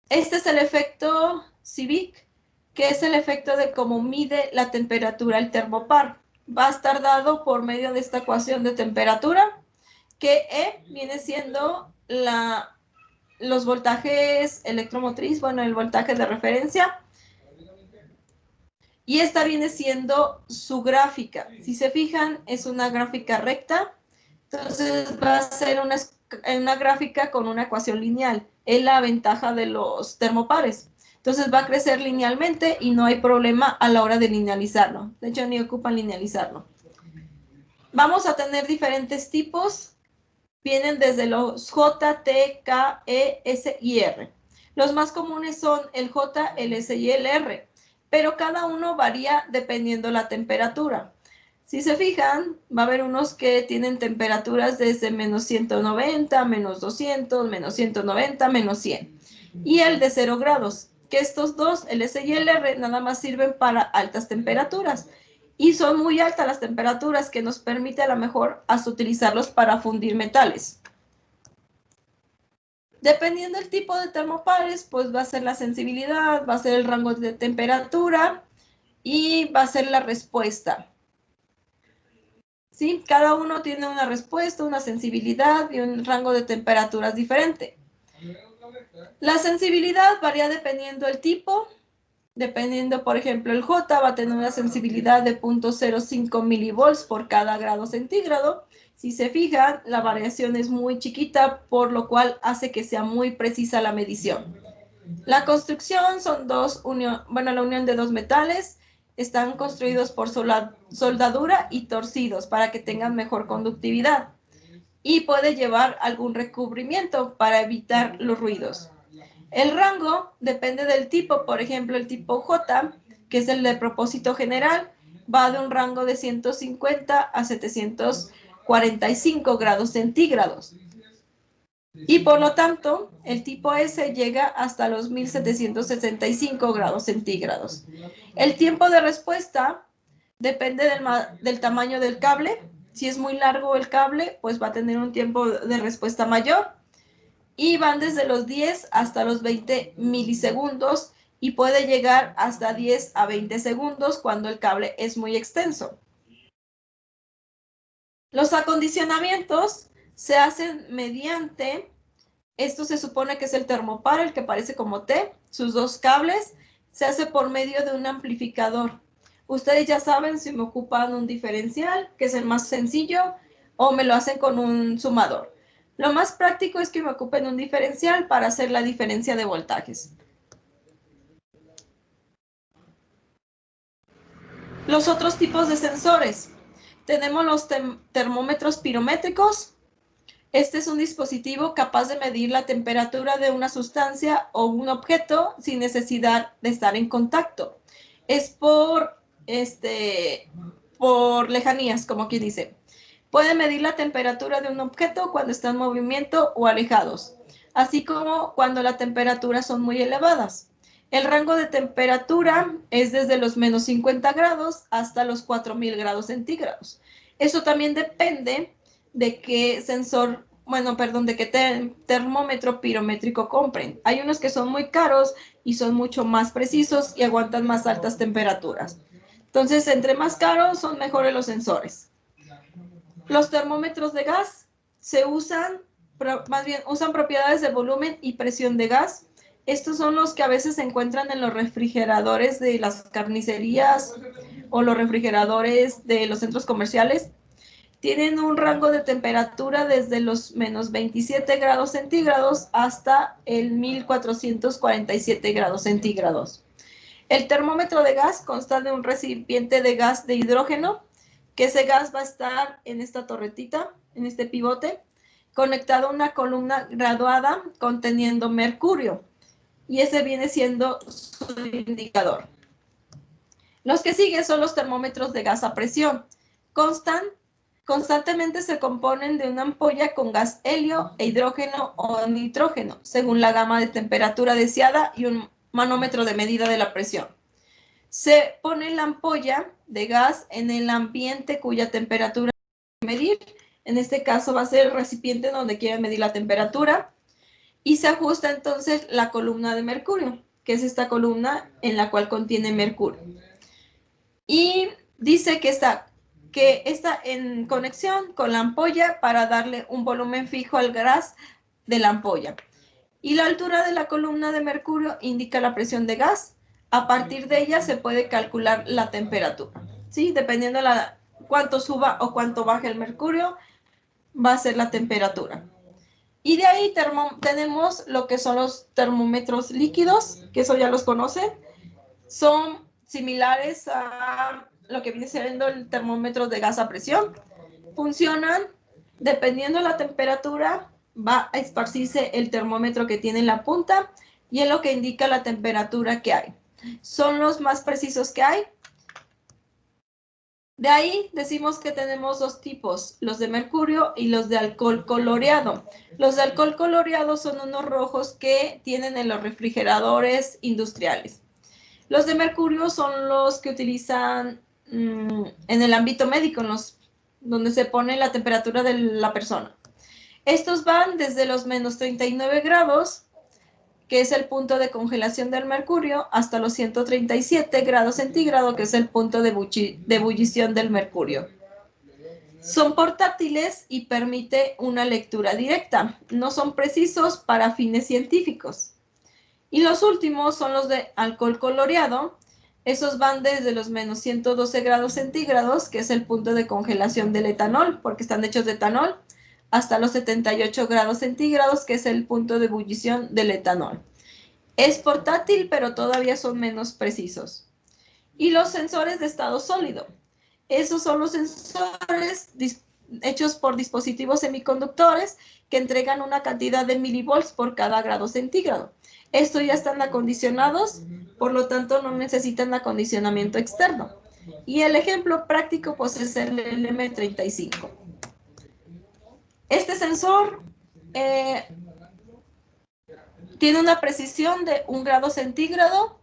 Este es el efecto Civic, que es el efecto de cómo mide la temperatura el termopar. Va a estar dado por medio de esta ecuación de temperatura, que E viene siendo los voltajes electromotriz, bueno, el voltaje de referencia. Y esta viene siendo su gráfica. Si se fijan, es una gráfica recta. Entonces va a ser una gráfica con una ecuación lineal. Es la ventaja de los termopares. Entonces va a crecer linealmente y no hay problema a la hora de linealizarlo. De hecho, ni ocupan linealizarlo. Vamos a tener diferentes tipos. Vienen desde los J, T, K, E, S y R. Los más comunes son el J, el S y el R, pero cada uno varía dependiendo la temperatura. Si se fijan, va a haber unos que tienen temperaturas desde menos 190, menos 200, menos 190, menos 100. Y el de 0 grados, que estos dos, el S y el R, nada más sirven para altas temperaturas. Y son muy altas las temperaturas que nos permite a lo mejor hasta utilizarlos para fundir metales. Dependiendo del tipo de termopares, pues va a ser la sensibilidad, va a ser el rango de temperatura y va a ser la respuesta. ¿Sí? Cada uno tiene una respuesta, una sensibilidad y un rango de temperaturas diferente. La sensibilidad varía dependiendo del tipo. Dependiendo, por ejemplo, el J va a tener una sensibilidad de 0.05 milivolts por cada grado centígrado. Si se fijan, la variación es muy chiquita, por lo cual hace que sea muy precisa la medición. La construcción son la unión de dos metales. Están construidos por soldadura y torcidos para que tengan mejor conductividad. Y puede llevar algún recubrimiento para evitar los ruidos. El rango depende del tipo, por ejemplo, el tipo J, que es el de propósito general, va de un rango de 150 a 700 45 grados centígrados. Y por lo tanto, el tipo S llega hasta los 1765 grados centígrados. El tiempo de respuesta depende del tamaño del cable. Si es muy largo el cable, pues va a tener un tiempo de respuesta mayor. Y van desde los 10 hasta los 20 milisegundos y puede llegar hasta 10 a 20 segundos cuando el cable es muy extenso. Los acondicionamientos se hacen mediante, esto se supone que es el termopar, el que parece como T, sus dos cables, se hace por medio de un amplificador. Ustedes ya saben si me ocupan un diferencial, que es el más sencillo, o me lo hacen con un sumador. Lo más práctico es que me ocupen un diferencial para hacer la diferencia de voltajes. Los otros tipos de sensores. Tenemos los termómetros pirométricos. Este es un dispositivo capaz de medir la temperatura de una sustancia o un objeto sin necesidad de estar en contacto. Es por lejanías, como aquí dice. Puede medir la temperatura de un objeto cuando está en movimiento o alejados, así como cuando las temperaturas son muy elevadas. El rango de temperatura es desde los menos 50 grados hasta los 4000 grados centígrados. Eso también depende de qué termómetro pirométrico compren. Hay unos que son muy caros y son mucho más precisos y aguantan más altas temperaturas. Entonces, entre más caros son mejores los sensores. Los termómetros de gas usan propiedades de volumen y presión de gas. Estos son los que a veces se encuentran en los refrigeradores de las carnicerías o los refrigeradores de los centros comerciales. Tienen un rango de temperatura desde los menos 27 grados centígrados hasta el 1447 grados centígrados. El termómetro de gas consta de un recipiente de gas de hidrógeno, que ese gas va a estar en esta torretita, en este pivote, conectado a una columna graduada conteniendo mercurio. Y ese viene siendo su indicador. Los que siguen son los termómetros de gas a presión. Constantemente se componen de una ampolla con gas helio e hidrógeno o nitrógeno, según la gama de temperatura deseada y un manómetro de medida de la presión. Se pone la ampolla de gas en el ambiente cuya temperatura medir. En este caso va a ser el recipiente donde quieren medir la temperatura. Y se ajusta entonces la columna de mercurio, que es esta columna en la cual contiene mercurio. Y dice que está en conexión con la ampolla para darle un volumen fijo al gas de la ampolla. Y la altura de la columna de mercurio indica la presión de gas. A partir de ella se puede calcular la temperatura. ¿Sí? Dependiendo de cuánto suba o cuánto baje el mercurio, va a ser la temperatura. Y de ahí tenemos lo que son los termómetros líquidos, que eso ya los conocen. Son similares a lo que viene siendo el termómetro de gas a presión. Funcionan dependiendo de la temperatura, va a esparcirse el termómetro que tiene en la punta y es lo que indica la temperatura que hay. Son los más precisos que hay. De ahí decimos que tenemos dos tipos, los de mercurio y los de alcohol coloreado. Los de alcohol coloreado son unos rojos que tienen en los refrigeradores industriales. Los de mercurio son los que utilizan en el ámbito médico, donde se pone la temperatura de la persona. Estos van desde los menos 39 grados, que es el punto de congelación del mercurio, hasta los 137 grados centígrados, que es el punto de ebullición del mercurio. Son portátiles y permite una lectura directa. No son precisos para fines científicos. Y los últimos son los de alcohol coloreado. Esos van desde los menos 112 grados centígrados, que es el punto de congelación del etanol, porque están hechos de etanol, hasta los 78 grados centígrados, que es el punto de ebullición del etanol. Es portátil, pero todavía son menos precisos. Y los sensores de estado sólido. Esos son los sensores hechos por dispositivos semiconductores que entregan una cantidad de milivolts por cada grado centígrado. Estos ya están acondicionados, por lo tanto no necesitan acondicionamiento externo. Y el ejemplo práctico pues es el LM35. Este sensor tiene una precisión de 1 grado centígrado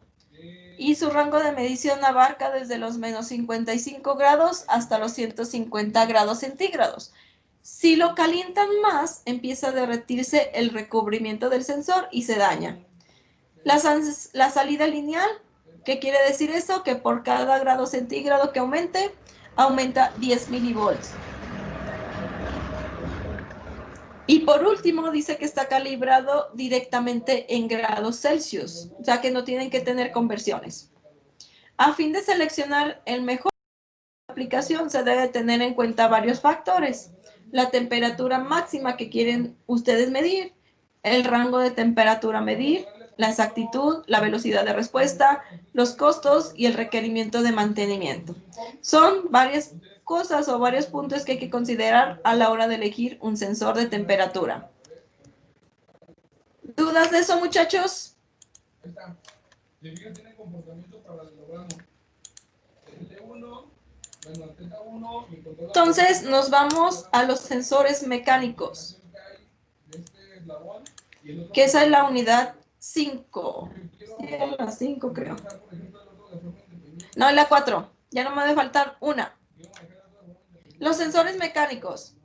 y su rango de medición abarca desde los menos 55 grados hasta los 150 grados centígrados. Si lo calientan más, empieza a derretirse el recubrimiento del sensor y se daña. La salida lineal, ¿qué quiere decir eso? Que por cada grado centígrado que aumente, aumenta 10 milivolts. Y por último, dice que está calibrado directamente en grados Celsius, o sea que no tienen que tener conversiones. A fin de seleccionar el mejor aplicación, se debe tener en cuenta varios factores: la temperatura máxima que quieren ustedes medir, el rango de temperatura a medir, la exactitud, la velocidad de respuesta, los costos y el requerimiento de mantenimiento. Son varias cosas o varios puntos que hay que considerar a la hora de elegir un sensor de temperatura. ¿Dudas de eso, muchachos? Entonces nos vamos a los sensores mecánicos, que esa es la unidad 5. La 5 creo. No, es la 4. Ya no me debe faltar una. Los sensores mecánicos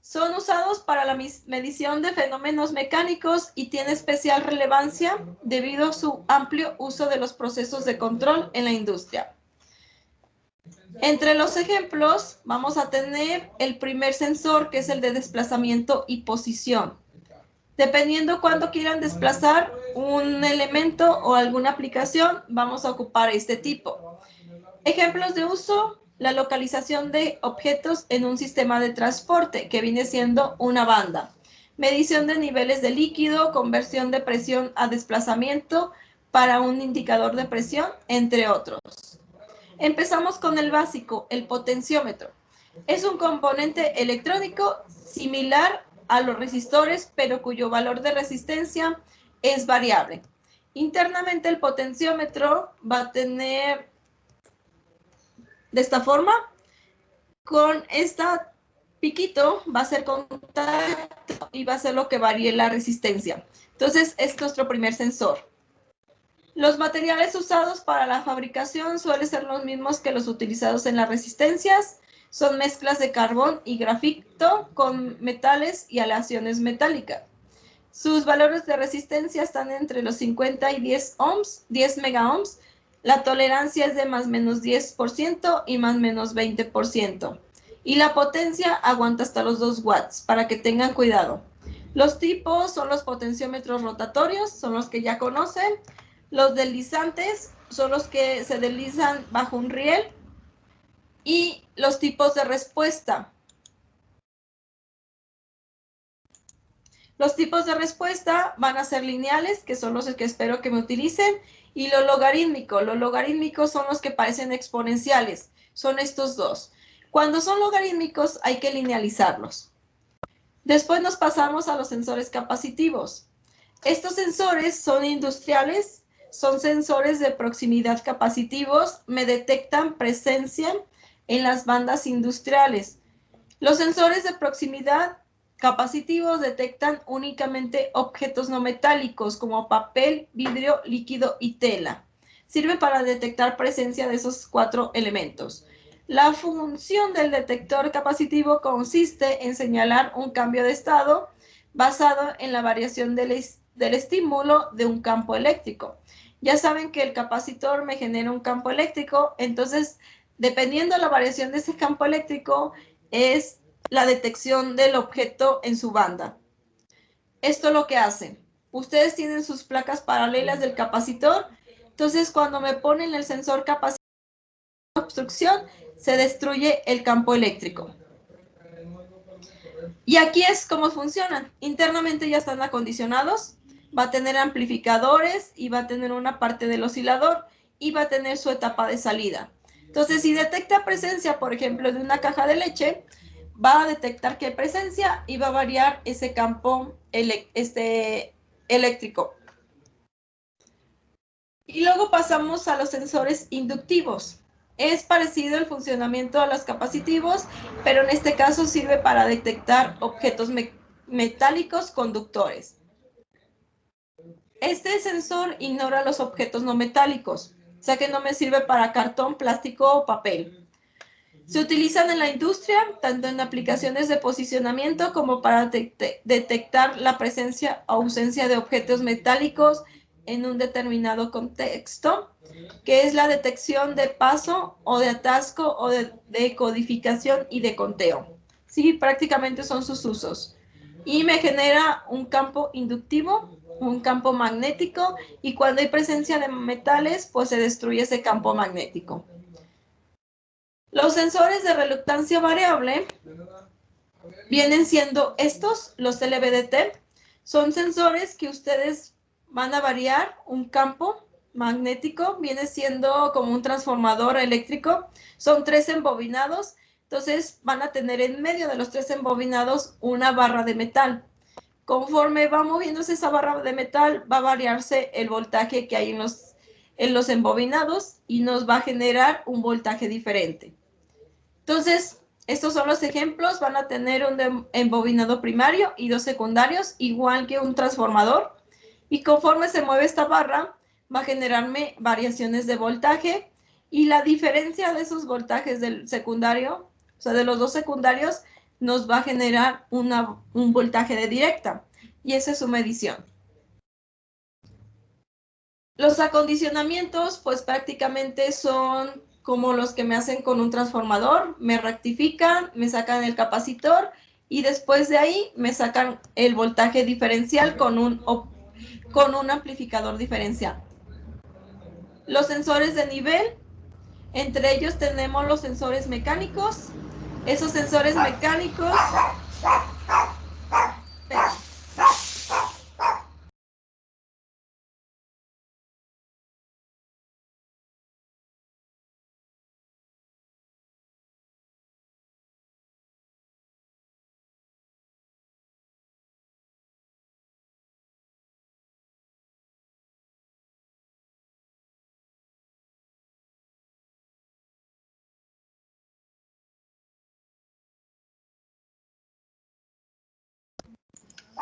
son usados para la medición de fenómenos mecánicos y tiene especial relevancia debido a su amplio uso de los procesos de control en la industria. Entre los ejemplos vamos a tener el primer sensor, que es el de desplazamiento y posición. Dependiendo cuándo quieran desplazar un elemento o alguna aplicación, vamos a ocupar este tipo. Ejemplos de uso: la localización de objetos en un sistema de transporte, que viene siendo una banda. Medición de niveles de líquido, conversión de presión a desplazamiento para un indicador de presión, entre otros. Empezamos con el básico, el potenciómetro. Es un componente electrónico similar a los resistores, pero cuyo valor de resistencia es variable. Internamente el potenciómetro va a tener de esta forma: con esta piquito va a ser contacto y va a ser lo que varíe la resistencia. Entonces es nuestro primer sensor. Los materiales usados para la fabricación suelen ser los mismos que los utilizados en las resistencias. Son mezclas de carbón y grafito con metales y aleaciones metálicas. Sus valores de resistencia están entre los 50 y 10 ohms, 10 megaohms. La tolerancia es de más o menos 10% y más o menos 20%. Y la potencia aguanta hasta los 2 watts, para que tengan cuidado. Los tipos son los potenciómetros rotatorios, son los que ya conocen. Los deslizantes son los que se deslizan bajo un riel. Y los tipos de respuesta. Los tipos de respuesta van a ser lineales, que son los que espero que me utilicen, y lo logarítmico. Los logarítmicos son los que parecen exponenciales. Son estos dos. Cuando son logarítmicos hay que linealizarlos. Después nos pasamos a los sensores capacitivos. Estos sensores son industriales, son sensores de proximidad capacitivos, me detectan presencia en las bandas industriales. Los sensores de proximidad capacitivos detectan únicamente objetos no metálicos como papel, vidrio, líquido y tela. Sirve para detectar presencia de esos 4 elementos. La función del detector capacitivo consiste en señalar un cambio de estado basado en la variación del estímulo de un campo eléctrico. Ya saben que el capacitor me genera un campo eléctrico, entonces dependiendo de la variación de ese campo eléctrico es la detección del objeto en su banda. Esto es lo que hace. Ustedes tienen sus placas paralelas del capacitor, entonces cuando me ponen el sensor capacitor de obstrucción, se destruye el campo eléctrico. Y aquí es cómo funcionan. Internamente ya están acondicionados. Va a tener amplificadores y va a tener una parte del oscilador y va a tener su etapa de salida. Entonces, si detecta presencia, por ejemplo, de una caja de leche, va a detectar que hay presencia y va a variar ese campo eléctrico. Y luego pasamos a los sensores inductivos. Es parecido el funcionamiento a los capacitivos, pero en este caso sirve para detectar objetos metálicos conductores. Este sensor ignora los objetos no metálicos, o sea que no me sirve para cartón, plástico o papel. Se utilizan en la industria, tanto en aplicaciones de posicionamiento como para detectar la presencia o ausencia de objetos metálicos en un determinado contexto, que es la detección de paso o de atasco o de codificación y de conteo. Sí, prácticamente son sus usos. Y me genera un campo inductivo, un campo magnético, y cuando hay presencia de metales, pues se destruye ese campo magnético. Los sensores de reluctancia variable vienen siendo estos, los LVDT. Son sensores que ustedes van a variar un campo magnético, viene siendo como un transformador eléctrico. Son 3 embobinados, entonces van a tener en medio de los 3 embobinados una barra de metal. Conforme va moviéndose esa barra de metal, va a variarse el voltaje que hay en los embobinados y nos va a generar un voltaje diferente. Entonces, estos son los ejemplos. Van a tener un embobinado primario y 2 secundarios, igual que un transformador. Y conforme se mueve esta barra, va a generarme variaciones de voltaje. Y la diferencia de esos voltajes del secundario, o sea, de los 2 secundarios, nos va a generar un voltaje de directa. Y esa es su medición. Los acondicionamientos, pues prácticamente son como los que me hacen con un transformador. Me rectifican, me sacan el capacitor y después de ahí me sacan el voltaje diferencial con un amplificador diferencial. Los sensores de nivel, entre ellos tenemos los sensores mecánicos. Esos sensores mecánicos...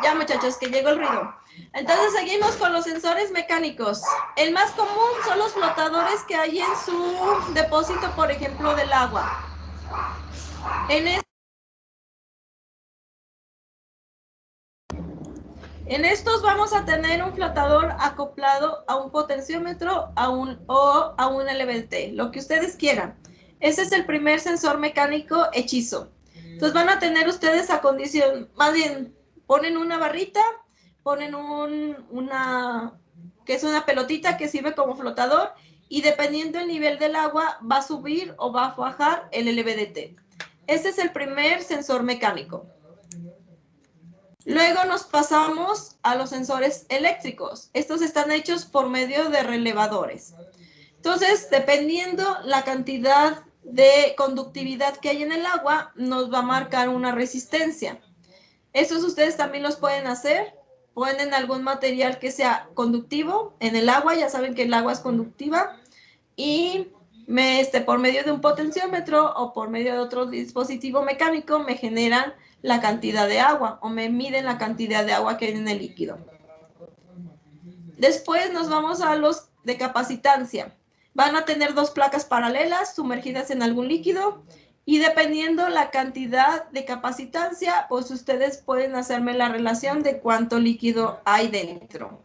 Ya, muchachos, que llegó el ruido. Entonces seguimos con los sensores mecánicos. El más común son los flotadores que hay en su depósito, por ejemplo, del agua. En estos vamos a tener un flotador acoplado a un potenciómetro o a un LVDT, lo que ustedes quieran. Ese es el primer sensor mecánico hechizo. Entonces van a tener ustedes más bien, ponen una barrita, ponen que es una pelotita que sirve como flotador, y dependiendo del nivel del agua va a subir o va a bajar el LVDT. Este es el primer sensor mecánico. Luego nos pasamos a los sensores eléctricos. Estos están hechos por medio de relevadores. Entonces, dependiendo la cantidad de conductividad que hay en el agua, nos va a marcar una resistencia. Estos ustedes también los pueden hacer. Ponen algún material que sea conductivo en el agua. Ya saben que el agua es conductiva. Y por medio de un potenciómetro o por medio de otro dispositivo mecánico me generan la cantidad de agua o me miden la cantidad de agua que hay en el líquido. Después nos vamos a los de capacitancia. Van a tener 2 placas paralelas sumergidas en algún líquido y dependiendo la cantidad de capacitancia, pues ustedes pueden hacerme la relación de cuánto líquido hay dentro.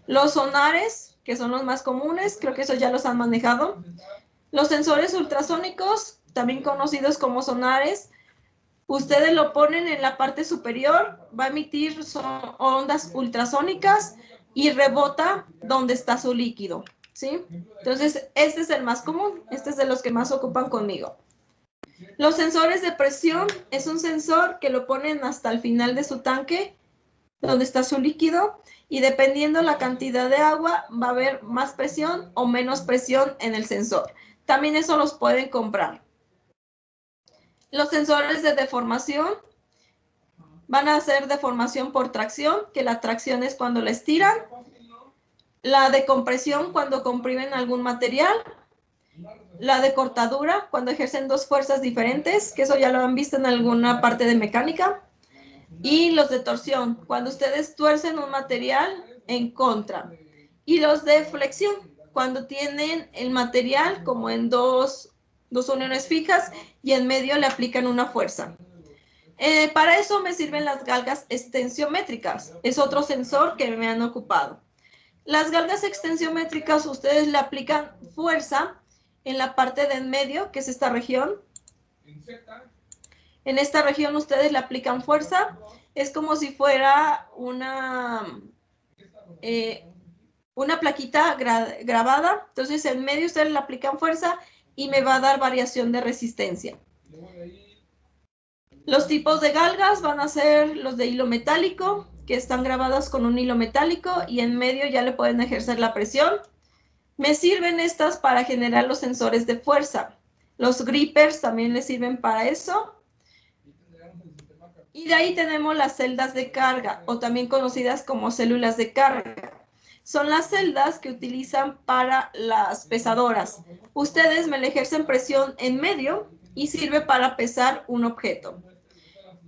Los sonares, que son los más comunes, creo que esos ya los han manejado. Los sensores ultrasónicos, también conocidos como sonares, ustedes lo ponen en la parte superior, va a emitir ondas ultrasónicas y rebota donde está su líquido, ¿sí? Entonces, este es el más común, este es de los que más ocupan conmigo. Los sensores de presión es un sensor que lo ponen hasta el final de su tanque, donde está su líquido, y dependiendo la cantidad de agua, va a haber más presión o menos presión en el sensor. También eso los pueden comprar. Los sensores de deformación van a hacer deformación por tracción, que la tracción es cuando la estiran. La de compresión cuando comprimen algún material. la de cortadura, cuando ejercen dos fuerzas diferentes, que eso ya lo han visto en alguna parte de mecánica. Y los de torsión, cuando ustedes tuercen un material en contra. Y los de flexión, cuando tienen el material como en dos uniones fijas y en medio le aplican una fuerza. Para eso me sirven las galgas extensiométricas. Es otro sensor que me han ocupado. Las galgas extensiométricas ustedes le aplican fuerza en la parte de en medio, que es esta región. En esta región ustedes le aplican fuerza. Es como si fuera una plaquita grabada. Entonces en medio ustedes le aplican fuerza y me va a dar variación de resistencia. Los tipos de galgas van a ser los de hilo metálico, que están grabadas con un hilo metálico y en medio ya le pueden ejercer la presión. Me sirven estas para generar los sensores de fuerza. Los grippers también les sirven para eso. Y de ahí tenemos las celdas de carga, o también conocidas como células de carga. Son las celdas que utilizan para las pesadoras. Ustedes me le ejercen presión en medio y sirve para pesar un objeto.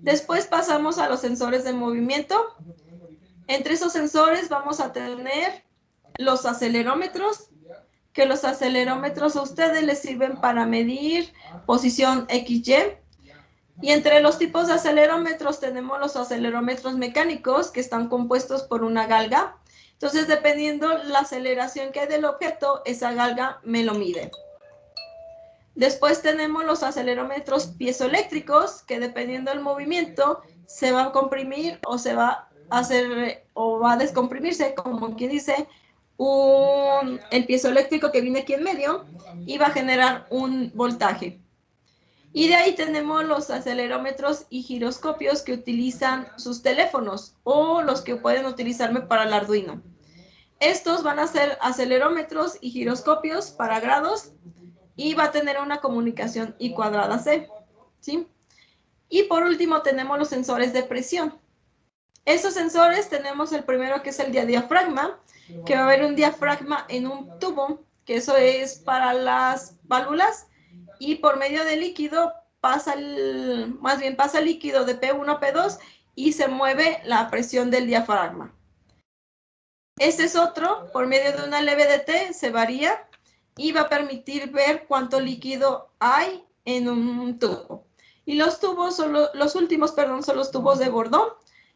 Después pasamos a los sensores de movimiento. Entre esos sensores vamos a tener los acelerómetros, que los acelerómetros a ustedes les sirven para medir posición XY. Y entre los tipos de acelerómetros tenemos los acelerómetros mecánicos, que están compuestos por una galga. Entonces, dependiendo la aceleración que hay del objeto, esa galga me lo mide. Después tenemos los acelerómetros piezoeléctricos, que dependiendo del movimiento, se va a comprimir o se va a hacer o va a descomprimirse, como quien dice, el piezoeléctrico que viene aquí en medio y va a generar un voltaje. Y de ahí tenemos los acelerómetros y giroscopios que utilizan sus teléfonos o los que pueden utilizarme para el Arduino. Estos van a ser acelerómetros y giroscopios para grados y va a tener una comunicación I cuadrada C, ¿sí? Y por último tenemos los sensores de presión. Estos sensores tenemos el primero, que es el de diafragma, que va a haber un diafragma en un tubo, que eso es para las válvulas, y por medio de líquido pasa pasa líquido de P1 a P2 y se mueve la presión del diafragma. Este es otro, por medio de una LVDT se varía y va a permitir ver cuánto líquido hay en un tubo. Y los tubos son los últimos, son los tubos de Bordón,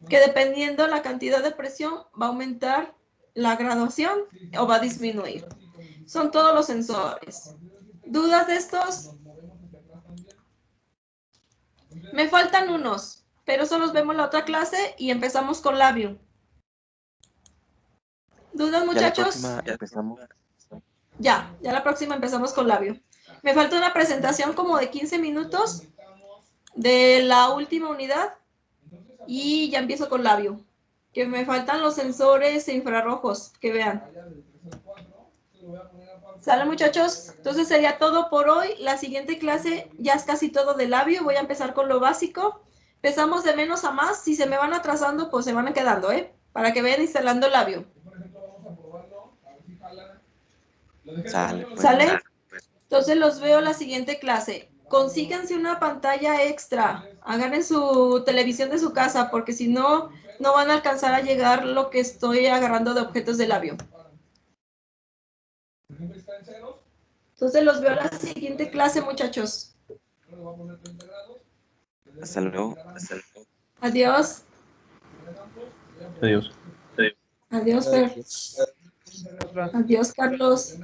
que dependiendo la cantidad de presión va a aumentar la graduación o va a disminuir. Son todos los sensores. ¿Dudas de estos? Me faltan unos, pero solo los vemos en la otra clase y empezamos con labio. ¿Dudas, muchachos? Ya la próxima empezamos con labio. Me falta una presentación como de 15 minutos de la última unidad y ya empiezo con labio. Que me faltan los sensores infrarrojos, que vean. ¿Sale, muchachos? Entonces sería todo por hoy. La siguiente clase ya es casi todo de labio. Voy a empezar con lo básico. Empezamos de menos a más. Si se me van atrasando, pues se van quedando, para que vayan instalando labio. ¿Sale? Entonces los veo la siguiente clase. Consíganse una pantalla extra. Agarren su televisión de su casa, porque si no, no van a alcanzar a llegar lo que estoy agarrando de objetos de labio. Entonces los veo la siguiente clase, muchachos. Hasta luego. Adiós. Adiós. Adiós, Fer. Adiós, Carlos.